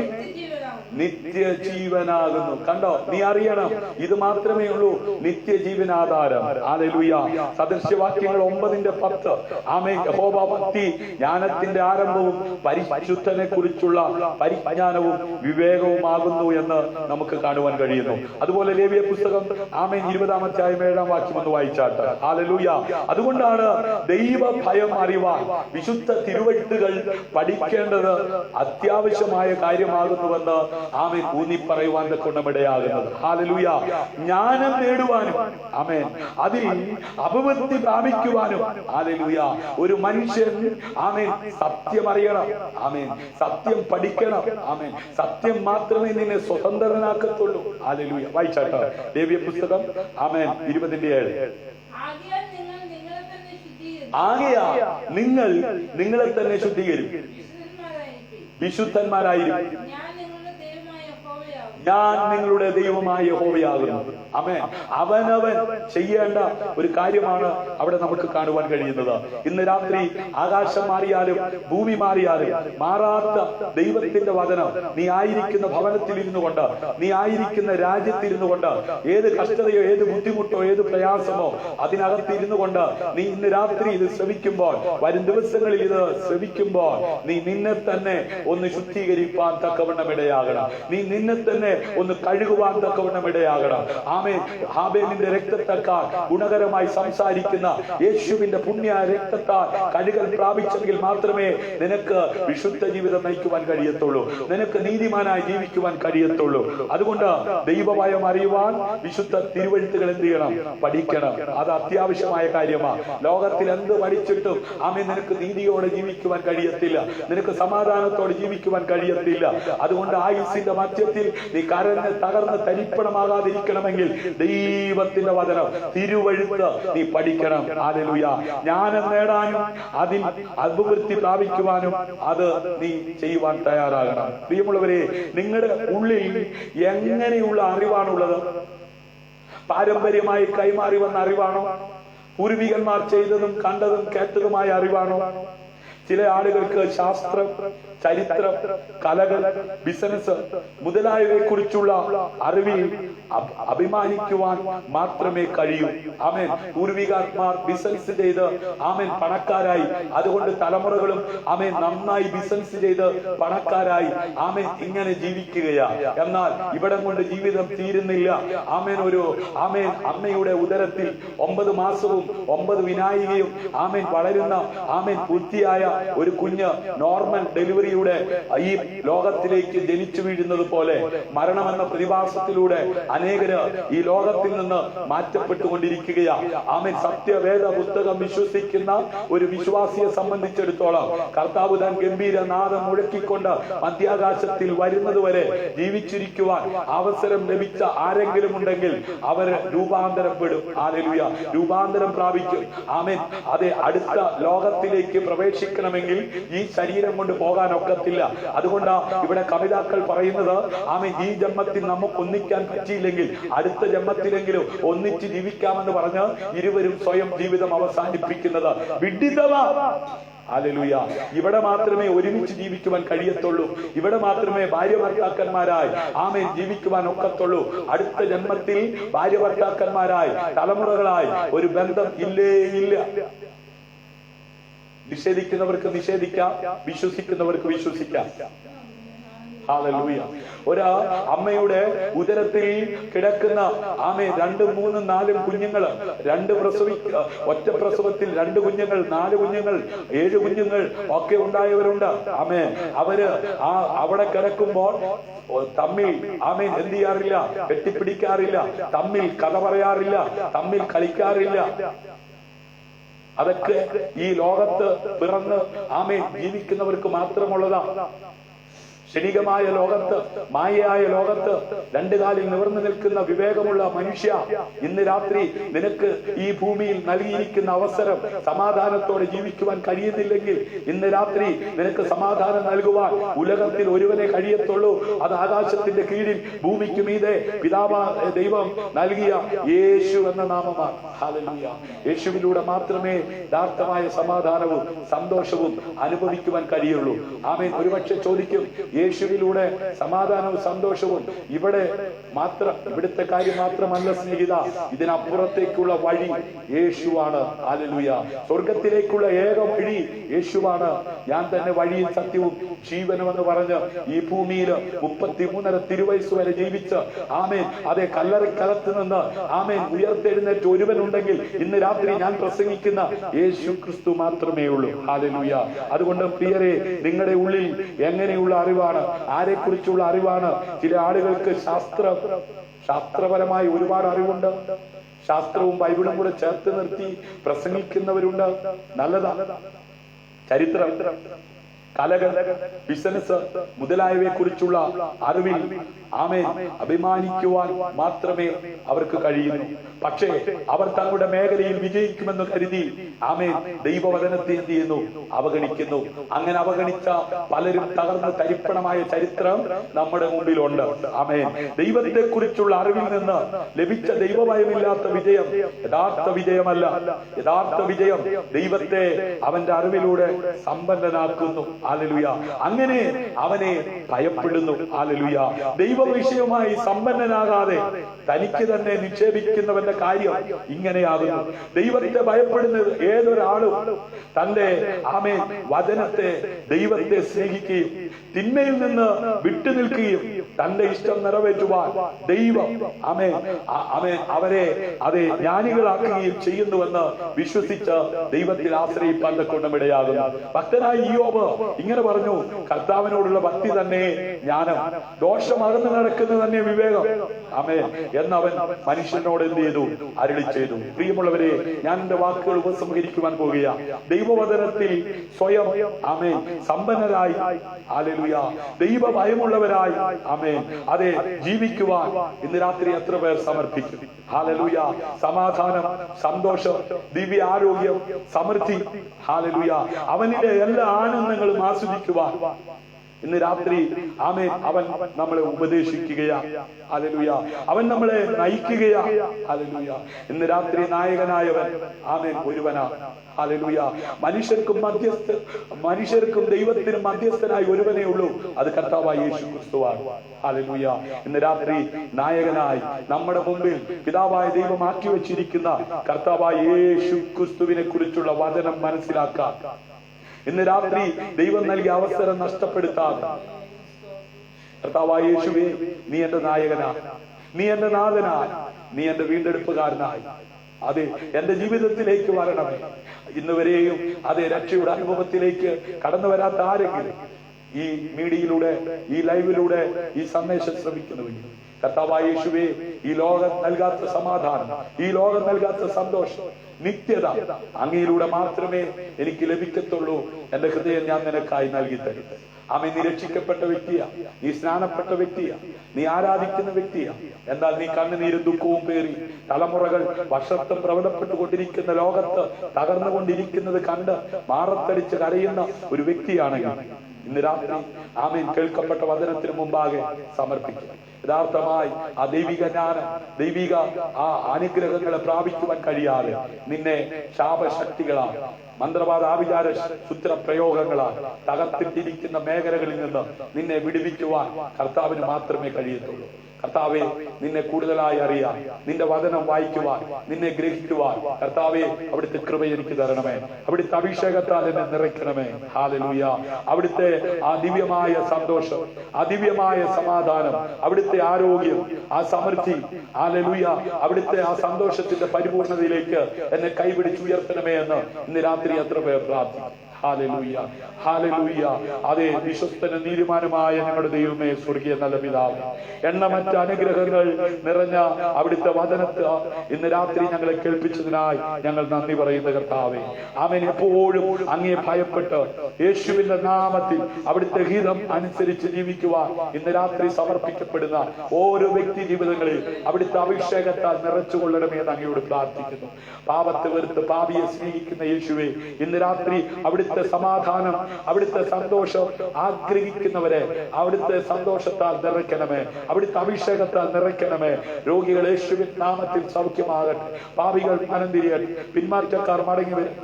നിത്യജീവനാകുന്നു. കണ്ടോ, നീ അറിയണം, ഇത് മാത്രമേ ഉള്ളൂ നിത്യജീവനാധാരം. ഹല്ലേലൂയ. സദൃശ്യവാക്യങ്ങൾ 9:10 ആമേൻ. യഹോവാഭക്തി ജ്ഞാനത്തിന്റെ ആരംഭവും പരിശുദ്ധനെ കുറിച്ചുള്ള പരിജ്ഞാനവും വിവേകവുമാകുന്നു എന്ന് നമുക്ക് കാണുവാൻ കഴിയുന്നു. അതുപോലെ ലേവ്യ പുസ്തകം ആമേൻ 20-ാം അധ്യായം 7-ാം വാക്യം ഒന്ന് വായിച്ചാട്ട്. ഹല്ലേലൂയ. അതുകൊണ്ടാണ് ദൈവ ഭയം അറിവാൻ വിശുദ്ധ തിരുവെഴുത്തുകൾ പഠിക്കേണ്ടത് അത്യാവശ്യമായ കാര്യമാകുന്നുവെന്ന് ആമേൻ ഊന്നി പറയുവാൻ കൊണ്ടമിടയാകുന്നത്. ഹല്ലേലൂയ. ജ്ഞാനം നേടുവാനും ആമേൻ അതിൽ അഭിവൃദ്ധി പ്രാപിക്കുവാനും ഹല്ലേലൂയ ഒരു മനുഷ്യൻ ആമേൻ സത്യം അറിയണം. ആമേൻ സത്യം പഠിക്കണം. ആമേൻ സത്യം മാത്രമേ നിന്നെ സ്വതന്ത്രനാക്കത്തുള്ളൂ. ഹല്ലേലൂയ. വായിച്ചാട്ടോ ലേവ്യ പുസ്തകം ആമേൻ 20:7. ആകയാൽ നിങ്ങൾ നിങ്ങളെ തന്നെ ശുദ്ധീകരിക്കും, വിശുദ്ധന്മാരായിരിക്കും, ഞാൻ നിങ്ങളുടെ ദൈവമായ യഹോവയാകുന്നു. ആമേൻ. അവനവൻ ചെയ്യേണ്ട ഒരു കാര്യമാണ് അവിടെ നമുക്ക് കാണുവാൻ കഴിയുന്നത്. ഇന്ന് രാത്രി ആകാശം മാറിയാലും ഭൂമി മാറിയാലും മാറാത്ത ദൈവത്തിന്റെ വചനം നീ ആയിരിക്കുന്ന ഭവനത്തിൽ ഇരുന്നു കൊണ്ട്, നീ ആയിരിക്കുന്ന രാജ്യത്തിരുന്നു കൊണ്ട്, ഏത് കഷ്ടതയോ ഏത് ബുദ്ധിമുട്ടോ ഏത് പ്രയാസമോ അതിനകത്ത് ഇരുന്നു കൊണ്ട് നീ ഇന്ന് രാത്രി ഇത് ശ്രവിക്കുമ്പോൾ, വരും ദിവസങ്ങളിൽ ഇത് ശ്രവിക്കുമ്പോൾ നീ നിന്നെ തന്നെ ഒന്ന് ശുദ്ധീകരിപ്പാൻ തക്കവണ്ണം ഇടയാകണം. നീ നിന്നെ തന്നെ ഒന്ന് കഴുകുവാൻ തക്കവണ്ണം ഇടയാകണം. ആമേൻ. ഹാബേലിന്റെ രക്തത്തെക്കാൾ ഗുണകരമായി സംസാരിക്കുന്ന യേശുവിന്റെ പുണ്യ രക്തത്താൽ കഴുകൽ പ്രാപിച്ചെങ്കിൽ മാത്രമേ നിനക്ക് വിശുദ്ധ ജീവിതം നയിക്കുവാൻ കഴിയത്തുള്ളൂ, നിനക്ക് നീതിമാനായി ജീവിക്കുവാൻ കഴിയത്തുള്ളൂ. അതുകൊണ്ട് ദൈവഭയം അറിയുവാൻ വിശുദ്ധ തിരുവെഴുത്തുകൾ എന്ത് ചെയ്യണം? പഠിക്കണം. അത് അത്യാവശ്യമായ കാര്യമാണ്. ലോകത്തിൽ എന്ത് പഠിച്ചിട്ടും ആമേൻ നിനക്ക് നീതിയോടെ ജീവിക്കുവാൻ കഴിയത്തില്ല, നിനക്ക് സമാധാനത്തോടെ ജീവിക്കുവാൻ കഴിയത്തില്ല. അതുകൊണ്ട് ആയുസ്സിന്റെ മധ്യത്തിൽ നീ കരഞ്ഞ് തകർന്ന് തരിപ്പണമാകാതിരിക്കണമെങ്കിൽ ദൈവത്തിന്റെ വചനം തിരുവെഴുത്ത് നീ പഠിക്കണം. ഹല്ലേലൂയ. ജ്ഞാനം നേടാനും അതിൽ അഭിവൃദ്ധി പ്രാപിക്കുവാനും അത് നീ ചെയ്യുവാൻ തയ്യാറാകണം. പ്രിയമുള്ളവരെ, നിങ്ങളുടെ ഉള്ളിൽ എങ്ങനെയുള്ള അറിവാണുള്ളത്? പാരമ്പര്യമായി കൈമാറി വന്ന അറിവാണോ? പൂർവികന്മാർ ചെയ്തതും കണ്ടതും കേട്ടതുമായ അറിവാണോ? ചില ആളുകൾക്ക് ശാസ്ത്രം, ചരിത്രം, കലകൾ, ബിസിനസ് മുതലായവയെ കുറിച്ചുള്ള അറിവിൽ അഭിമാനിക്കുവാൻ മാത്രമേ കഴിയൂ. ആമേൻ. പൂർവികന്മാർ ബിസിനസ് ചെയ്ത് ആമേൻ പണക്കാരായി, അതുകൊണ്ട് തലമുറകളും ആമേൻ നന്നായി ബിസിനസ് ചെയ്ത് പണക്കാരായി ആമേൻ ഇങ്ങനെ ജീവിക്കുകയാ. എന്നാൽ ഇവിടം കൊണ്ട് ജീവിതം തീരുന്നില്ല. ആമേൻ. ഒരു ആമേൻ അമ്മയുടെ ഉദരത്തിൽ 9 മാസവും 9 വിനായികയും ആമേൻ വളരുന്ന ആമേൻ പൂർത്തിയായ ഒരു കുഞ്ഞ് നോർമൽ ഡെലിവറി ഗർഭിണിയുടെ ഈ ലോകത്തിലേക്ക് ജനിച്ചു വീഴുന്നത് പോലെ മരണമെന്ന പ്രതിഭാസത്തിലൂടെ അനേകര് ഈ ലോകത്തിൽ നിന്ന് മാറ്റപ്പെട്ടുകൊണ്ടിരിക്കുകയാണ്. ആമേൻ. സത്യവേദ പുസ്തകം വിശ്വസിക്കുന്ന ഒരു വിശ്വാസിയെ സംബന്ധിച്ചിടത്തോളം കർത്താവ് താൻ ഗംഭീര നാദം മുഴക്കിക്കൊണ്ട് മധ്യാകാശത്തിൽ വരുന്നത് വരെ ജീവിച്ചിരിക്കുവാൻ അവസരം ലഭിച്ച ആരെങ്കിലും ഉണ്ടെങ്കിൽ അവർ രൂപാന്തരപ്പെടും. ഹല്ലേലൂയ. രൂപാന്തരം പ്രാപിക്കും. ആമേൻ. അതെ, അടുത്ത ലോകത്തിലേക്ക് പ്രവേശിക്കണമെങ്കിൽ ഈ ശരീരം കൊണ്ട് പോകാൻ ഒക്കത്തില്ല. അതുകൊണ്ടാണ് ഇവിടെ കവിതാക്കൾ പറയുന്നത്, ആമേൻ, ഈ ജന്മത്തിൽ നമുക്ക് ഒന്നിക്കാൻ പറ്റിയില്ലെങ്കിൽ അടുത്ത ജന്മത്തിലെങ്കിലും ഒന്നിച്ച് ജീവിക്കാമെന്ന് പറഞ്ഞ് ഇരുവരും സ്വയം ജീവിതം അവസാനിപ്പിക്കുന്നത് വിഡിതമാണ്. ഹല്ലേലൂയ. ഇവിടെ മാത്രമേ ഒരുമിച്ച് ജീവിക്കുവാൻ കഴിയത്തുള്ളൂ. ഇവിടെ മാത്രമേ ഭാര്യ ഭർത്താക്കന്മാരായി ആമേൻ ജീവിക്കുവാൻ ഒക്കത്തുള്ളൂ. അടുത്ത ജന്മത്തിൽ ഭാര്യ ഭർത്താക്കന്മാരായി തലമുറകളായി ഒരു ബന്ധം ഇല്ലേ ഇല്ല. നിഷേധിക്കുന്നവർക്ക് നിഷേധിക്കാം, വിശ്വസിക്കുന്നവർക്ക് വിശ്വസിക്കാം. ഹല്ലേലൂയ. ഒരു അമ്മയുടെ ഉദരത്തിൽ കിടക്കുന്ന ആമേ 2, 3, 4 കുഞ്ഞുങ്ങൾ, ഒറ്റ പ്രസവത്തിൽ 2 കുഞ്ഞുങ്ങൾ, 4 കുഞ്ഞുങ്ങൾ, 7 കുഞ്ഞുങ്ങൾ ഒക്കെ ഉണ്ടായവരുണ്ട്. ആമേ. അവര് അവിടെ കിടക്കുമ്പോൾ തമ്മിൽ ആമേൻ എന്ത് ചെയ്യാറില്ല? കെട്ടിപ്പിടിക്കാറില്ല, തമ്മിൽ കഥ പറയാറില്ല, തമ്മിൽ കളിക്കാറില്ല. അതൊക്കെ ഈ ലോകത്ത് പിറന്ന് ആമേൻ ജീവിക്കുന്നവർക്ക് മാത്രമുള്ളതാ. ക്ഷണികമായ ലോകത്ത്, മായയായ ലോകത്ത് 2 കാലിൽ നിവർന്നു നിൽക്കുന്ന വിവേകമുള്ള മനുഷ്യ, ഇന്ന് രാത്രി നിനക്ക് ഈ ഭൂമിയിൽ നൽകിയിരിക്കുന്ന അവസരം സമാധാനത്തോടെ ജീവിക്കുവാൻ കഴിയുന്നില്ലെങ്കിൽ ഇന്ന് രാത്രി നിനക്ക് സമാധാനം നൽകുവാൻ ഉലകത്തിൽ ഒരുവനെ കഴിയത്തുള്ളൂ. അത് ആകാശത്തിന്റെ കീഴിൽ ഭൂമിക്ക് മീതെ പിതാവായ ദൈവം നൽകിയ യേശു എന്ന നാമമാണ്. ഹല്ലേലൂയ. യേശുവിലൂടെ മാത്രമേ യഥാർത്ഥമായ സമാധാനവും സന്തോഷവും അനുഭവിക്കുവാൻ കഴിയുള്ളൂ. ആമേൻ. ഒരുപക്ഷെ ചോദിക്കും, യേശുവിലൂടെ സമാധാനവും സന്തോഷവും ഇവിടുത്തെ കാര്യം മാത്രമല്ല സ്നേഹിത, ഇതിനപ്പുറത്തേക്കുള്ള വഴി യേശുവാണ്. ഹല്ലേലൂയ. സ്വർഗത്തിലേക്കുള്ള ഏക വഴി യേശുവാണ്. ഞാൻ തന്നെ വഴിയും സത്യവും ജീവനുമെന്ന് പറഞ്ഞ് ഈ ഭൂമിയിൽ 33.5 തിരുവയസ്സ് വരെ ജീവിച്ച് ആമേൻ അതേ കല്ലറക്കലത്ത് നിന്ന് ആമേൻ ഉയർത്തെഴുന്നേറ്റ് ഒരുവനുണ്ടെങ്കിൽ ഇന്ന് രാത്രി ഞാൻ പ്രസംഗിക്കുന്ന യേശു ക്രിസ്തു മാത്രമേ ഉള്ളൂ. ഹല്ലേലൂയ. അതുകൊണ്ട് പ്രിയരെ, നിങ്ങളുടെ ഉള്ളിൽ എങ്ങനെയുള്ള അറിവാണ്, ആരെക്കുറിച്ചുള്ള അറിവാണ്? ചില ആളുകൾക്ക് ശാസ്ത്രപരമായി ഒരുപാട് അറിവുണ്ട്. ശാസ്ത്രവും ബൈബിളും കൂടെ ചേർത്ത് നിർത്തി പ്രസംഗിക്കുന്നവരുണ്ട്. നല്ലതാണ്. ചരിത്രം, കലകൾ, ബിസിനസ് മുതലായവയെ കുറിച്ചുള്ള അറിവിൽ ആമേൻ അഭിമാനിക്കുവാൻ മാത്രമേ അവർക്ക് കഴിയുന്നു. പക്ഷേ അവർ തങ്ങളുടെ മേഖലയിൽ വിജയിക്കുമെന്ന് കരുതി ആമേൻ ദൈവവചനത്തെ എന്ത് ചെയ്യുന്നു? അവഗണിക്കുന്നു. അങ്ങനെ അവഗണിച്ച പലരും തകർന്ന് തരിപ്പണമായ ചരിത്രം നമ്മുടെ മുമ്പിലുണ്ട്. ആമേൻ. ദൈവത്തെ കുറിച്ചുള്ള അറിവിൽ നിന്ന് ലഭിച്ച ദൈവഭയമില്ലാത്ത വിജയം യഥാർത്ഥ വിജയമല്ല. യഥാർത്ഥ വിജയം ദൈവത്തെ അവന്റെ അറിവിലൂടെ സമ്പന്നനാക്കുന്നു. ഹല്ലേലൂയ. അങ്ങനെ അവനെ ഭയപ്പെടുന്നു. ഹല്ലേലൂയ. ദൈവ വിഷയമായി സമ്പന്നനാകാതെ തനിക്ക് തന്നെ നിക്ഷേപിക്കുന്നവന്റെ കാര്യം ഇങ്ങനെയാകുന്നു. ദൈവത്തെ ഭയപ്പെടുന്നത് ഏതൊരാളും തന്റെ ആമേൻ വചനത്തെ, ദൈവത്തെ സ്നേഹിക്കുകയും തിന്മയിൽ നിന്ന് വിട്ടുനിൽക്കുകയും തന്റെ ഇഷ്ടം നിറവേറ്റുവാൻ ദൈവം അവരെ അതെ ജ്ഞാനികളാക്കുകയും ചെയ്യുന്നുവെന്ന് വിശ്വസിച്ച് ദൈവത്തിൽ ആശ്രയിപ്പാൻ കൊണ്ടും ഇടയാകുന്നു. ഭക്തനായ ഇയ്യോബ് ഇങ്ങനെ പറഞ്ഞു, കർത്താവിനോടുള്ള ഭക്തി തന്നെ ജ്ഞാനം, ദോഷമകന്ന് നടക്കുന്നത് തന്നെ വിവേകം. ആമേൻ. എന്നവൻ മനുഷ്യനോട് എന്ത് ചെയ്തു? അരുളി ചെയ്തു. പ്രിയമുള്ളവരെ, ഞാൻ എന്റെ വാക്കുകൾ ഉപസംഹരിക്കുവാൻ പോകുകയാണ്. ദൈവവചനത്തിൽ സ്വയം ആമേൻ സമ്പന്നരായി, ഹല്ലേലൂയ, ദൈവ ഭയമുള്ളവരായി ആമേൻ അതെ ജീവിക്കുവാൻ ഇന്ന് രാത്രി എത്ര പേർ സമർപ്പിക്കും? ഹല്ലേലൂയ. സമാധാനം, സന്തോഷം, ദിവ്യ ആരോഗ്യം, സമൃദ്ധി, ഹല്ലേലൂയ, അവനിലെ എല്ലാ ആനന്ദങ്ങളും ആസ്വദിക്കുവാൻ ഇന്ന് രാത്രി ആമേൻ അവൻ നമ്മളെ ഉപദേശിക്കുകയാണ്. ഹല്ലേലൂയ. അവൻ നമ്മളെ നയിക്കുകയാണ്. ഹല്ലേലൂയ. ഇന്ന് രാത്രി നായകനായവൻ ആമേൻ ഒരുവനാണ്. ഹല്ലേലൂയ. മനുഷ്യർക്കും ദൈവത്തിനും മധ്യസ്ഥനായി ഒരുവനേ ഉള്ളൂ. അത് കർത്താവായ യേശു ക്രിസ്തുവാണ്. ഹല്ലേലൂയ. ഇന്ന് രാത്രി നായകനായി നമ്മുടെ മുമ്പിൽ പിതാവായ ദൈവം ആക്കി വെച്ചിരിക്കുന്ന കർത്താവായ യേശു ക്രിസ്തുവിനെ കുറിച്ചുള്ള വചനം മനസ്സിലാക്കാൻ ഇന്ന് രാത്രി ദൈവം നൽകിയ അവസരം നഷ്ടപ്പെടുത്താതെ, കർത്താവായ യേശുവേ, നീ എന്റെ നായകനായി, നീ എന്റെ നാഥനായി, നീ എന്റെ വീണ്ടെടുപ്പുകാരനായി അതെ എന്റെ ജീവിതത്തിലേക്ക് വരണമേ. ഇന്നുവരെയും അതേ രക്ഷയുടെ അനുഭവത്തിലേക്ക് കടന്നു വരാത്ത ആരെങ്കിലും ഈ മീഡിയയിലൂടെ, ഈ ലൈവിലൂടെ ഈ സന്ദേശം ശ്രമിക്കുന്നുവെങ്കിൽ കർത്താവായ യേശുവേ, ഈ ലോകം നൽകാത്ത സമാധാനം, ഈ ലോകം നൽകാത്ത സന്തോഷം, നിത്യത അങ്ങയിലൂടെ മാത്രമേ എനിക്ക് ലഭിക്കത്തുള്ളൂ. എന്റെ ഹൃദയം ഞാൻ നിനക്കായി നൽകി തരും. ആമേൻ. നീ രക്ഷിക്കപ്പെട്ട വ്യക്തിയാ, നീ സ്നാനപ്പെട്ട വ്യക്തിയാ, നീ ആരാധിക്കുന്ന വ്യക്തിയാ. എന്നാൽ നീ കണ്ണുനീരും ദുഃഖവും പേറി തലമുറകൾ വർഷത്തും പ്രബലപ്പെട്ടുകൊണ്ടിരിക്കുന്ന ലോകത്ത് തകർന്നുകൊണ്ടിരിക്കുന്നത് കണ്ട് മാറത്തടിച്ച് കരയുന്ന ഒരു വ്യക്തിയാണെങ്കിൽ ഇന്ന് രാത്രി ആമേൻ കേൾക്കപ്പെട്ട വചനത്തിന് മുമ്പാകെ സമർപ്പിക്കുക. യഥാർത്ഥമായി ആ ദൈവിക ജ്ഞാനം, ദൈവിക ആ അനുഗ്രഹങ്ങളെ പ്രാപിക്കുവാൻ കഴിയാതെ നിന്നെ ശാപശക്തികളാൽ, മന്ത്രവാദ ആഭിചാര സൂത്ര പ്രയോഗങ്ങളാൽ തകർത്തിട്ടിരിക്കുന്ന മേഖലകളിൽ നിന്ന് നിന്നെ വിടുവിക്കുവാൻ കർത്താവിന് മാത്രമേ കഴിയത്തുള്ളൂ. കർത്താവെ, നിന്നെ കൂടുതലായി അറിയാൻ, നിന്റെ വചനം വായിക്കുവാൻ, നിന്നെ ഗ്രഹിക്കുവാൻ കർത്താവെ അവിടുത്തെ കൃപ എനിക്ക് തരണമേ. അവിടുത്തെ അഭിഷേകത്താൽ എന്നെ നിറയ്ക്കണമേ. ഹല്ലേലൂയ. അവിടുത്തെ ആ ദിവ്യമായ സന്തോഷം, ആ ദിവ്യമായ സമാധാനം, അവിടുത്തെ ആരോഗ്യം, ആ സമൃദ്ധി, ഹല്ലേലൂയ, അവിടുത്തെ ആ സന്തോഷത്തിന്റെ പരിപൂർണതയിലേക്ക് എന്നെ കൈപിടിച്ചുയർത്തണമേ എന്ന് ഇന്ന് രാത്രി എത്ര പേർ പ്രാർത്ഥിക്കും. Hallelujah, hallelujah. അതേ, വിശ്വസ്തനും നീതിമാനുമായ ഞങ്ങളുടെ ദൈവമേ, സ്വർഗീയ നല്ല പിതാവേ, എണ്ണമറ്റ അനുഗ്രഹങ്ങൾ നിറഞ്ഞ അവിടുത്തെ വചനത്തെ ഇന്ന് രാത്രി ഞങ്ങളെ കേൾപ്പിച്ചതിനായി ഞങ്ങൾ നന്ദി പറയുന്ന കർത്താവേ. ആമേൻ. എപ്പോഴും അങ്ങയെ ഭയപ്പെട്ട് യേശുവിന്റെ നാമത്തിൽ അവിടുത്തെ ഹിതം അനുസരിച്ച് ജീവിക്കുവാൻ ഇന്ന് രാത്രി സമർപ്പിക്കപ്പെടുന്ന ഓരോ വ്യക്തി ജീവിതങ്ങളിൽ അവിടുത്തെ അഭിഷേകത്താൽ നിറച്ചുകൊള്ളണമേ എന്ന് അങ്ങയോട് പ്രാർത്ഥിക്കുന്നു. പാപത്തെ വെറുത്ത് പാപിയെ സ്നേഹിക്കുന്ന യേശുവേ, ഇന്ന് രാത്രി അവിടുത്തെ സമാധാനം, അവിടുത്തെ സന്തോഷം ആഗ്രഹിക്കുന്നവരെ അവിടുത്തെ സന്തോഷത്താൽ നിറയ്ക്കണമേ, അവിടുത്തെ അഭിഷേകത്താൽ നിറയ്ക്കണമേ. രോഗികൾ യേശുവിൻ നാമത്തിൽ സൗഖ്യമാകട്ടെ, പാപികൾ മനം തിരിയട്ടെ, പിന്മാറ്റക്കാർ മടങ്ങി വരും.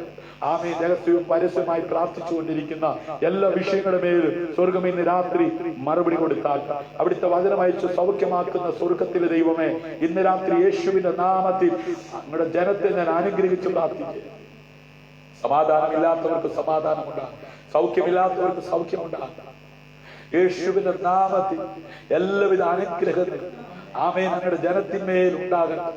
ആമേൻ. രഹസ്യവും പരസ്യമായി പ്രാർത്ഥിച്ചുകൊണ്ടിരിക്കുന്ന എല്ലാ വിഷയങ്ങളുടെ മേലും സ്വർഗം ഇന്ന് രാത്രി മറുപടി കൊടുത്താൽ അവിടുത്തെ വചനം അയച്ച് സൗഖ്യമാക്കുന്ന സ്വർഗത്തിലെ ദൈവമേ, ഇന്ന് രാത്രി യേശുവിന്റെ നാമത്തിൽ നിങ്ങളുടെ ജനത്തെ ഞാൻ അനുഗ്രഹിച്ച് പ്രാർത്ഥിക്കുക. സമാധാനമില്ലാത്തവർക്ക് സമാധാനമുണ്ടാകും, സൗഖ്യമില്ലാത്തവർക്ക് സൗഖ്യമുണ്ടാകും. യേശുവിന്റെ നാമത്തിൽ എല്ലാവിധ അനുഗ്രഹങ്ങളും ആമേൻ ഞങ്ങളുടെ ജനത്തിന്മേൽ ഉണ്ടാകണം.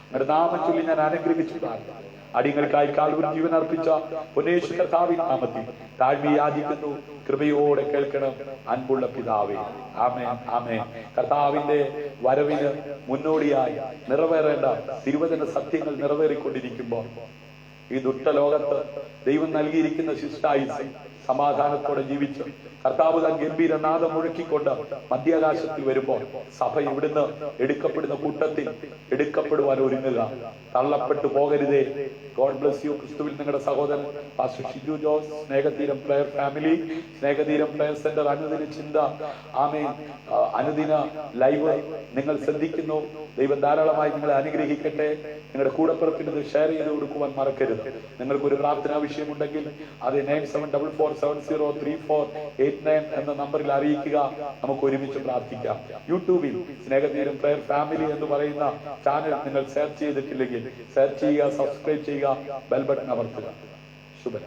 നിങ്ങളുടെ നാമം ചൊല്ലി ഞാൻ അനുഗ്രഹിച്ചു പ്രാർത്ഥിക്കുന്നു. അടിയങ്ങൾക്കായി കാൽവരി ജീവൻ അർപ്പിച്ച പൊന്നേശു കർത്താവിൻ നാമത്തിൽ താഴ്മ യാചിക്കുന്നു. കൃപയോടെ കേൾക്കണം അൻപുള്ള പിതാവേ. ആമേൻ, ആമേൻ. കർത്താവിന്റെ വരവിന് മുന്നോടിയായി നിറവേറേണ്ട തിരുവചന സത്യങ്ങൾ നിറവേറിക്കൊണ്ടിരിക്കുമ്പോൾ ഈ ദുഷ്ടലോകത്ത് ദൈവം നൽകിയിരിക്കുന്ന ശിഷ്ടായുസ് സമാധാനത്തോടെ ജീവിച്ച് കർത്താവ് താൻ ഗംഭീര നാദം മുഴക്കിക്കൊണ്ട് മധ്യാകാശത്തിൽ വരുമ്പോൾ സഭ ഇവിടുന്ന് എടുക്കപ്പെടുന്ന കൂട്ടത്തിൽ എടുക്കപ്പെടുവാൻ ഒരുങ്ങുക. തള്ളപ്പെട്ടു പോകരുതേ. God bless you. ക്രിസ്തുവിൽ നിങ്ങളുടെ സഹോദരൻ pastor Shiju Jose, Snehatheeram prayer family, Snehatheeram prayer centre, അനുദിന ചിന്ത, ആമേൻ, അനുദിന ലൈവ് നിങ്ങൾ ശ്രദ്ധിക്കുന്നു. ദൈവം ധാരാളമായി നിങ്ങളെ അനുഗ്രഹിക്കട്ടെ. നിങ്ങളുടെ കൂടപ്പിറപ്പിന് ഷെയർ ചെയ്ത് കൊടുക്കുവാൻ മറക്കരുത്. നിങ്ങൾക്കൊരു പ്രാർത്ഥനാ വിഷയമുണ്ടെങ്കിൽ അത് 9744703489 എന്ന നമ്പറിൽ അറിയിക്കുക. നമുക്ക് ഒരുമിച്ച് പ്രാർത്ഥിക്കാം. യൂട്യൂബിൽ സ്നേഹതീരം പ്രയർ ഫാമിലി എന്ന് പറയുന്ന ചാനൽ നിങ്ങൾ സെർച്ച് ചെയ്തിട്ടില്ലെങ്കിൽ സെർച്ച് ചെയ്യുക, സബ്സ്ക്രൈബ് ചെയ്യുക, ബെൽ ബട്ടൺ അമർത്തുക. ശുഭം.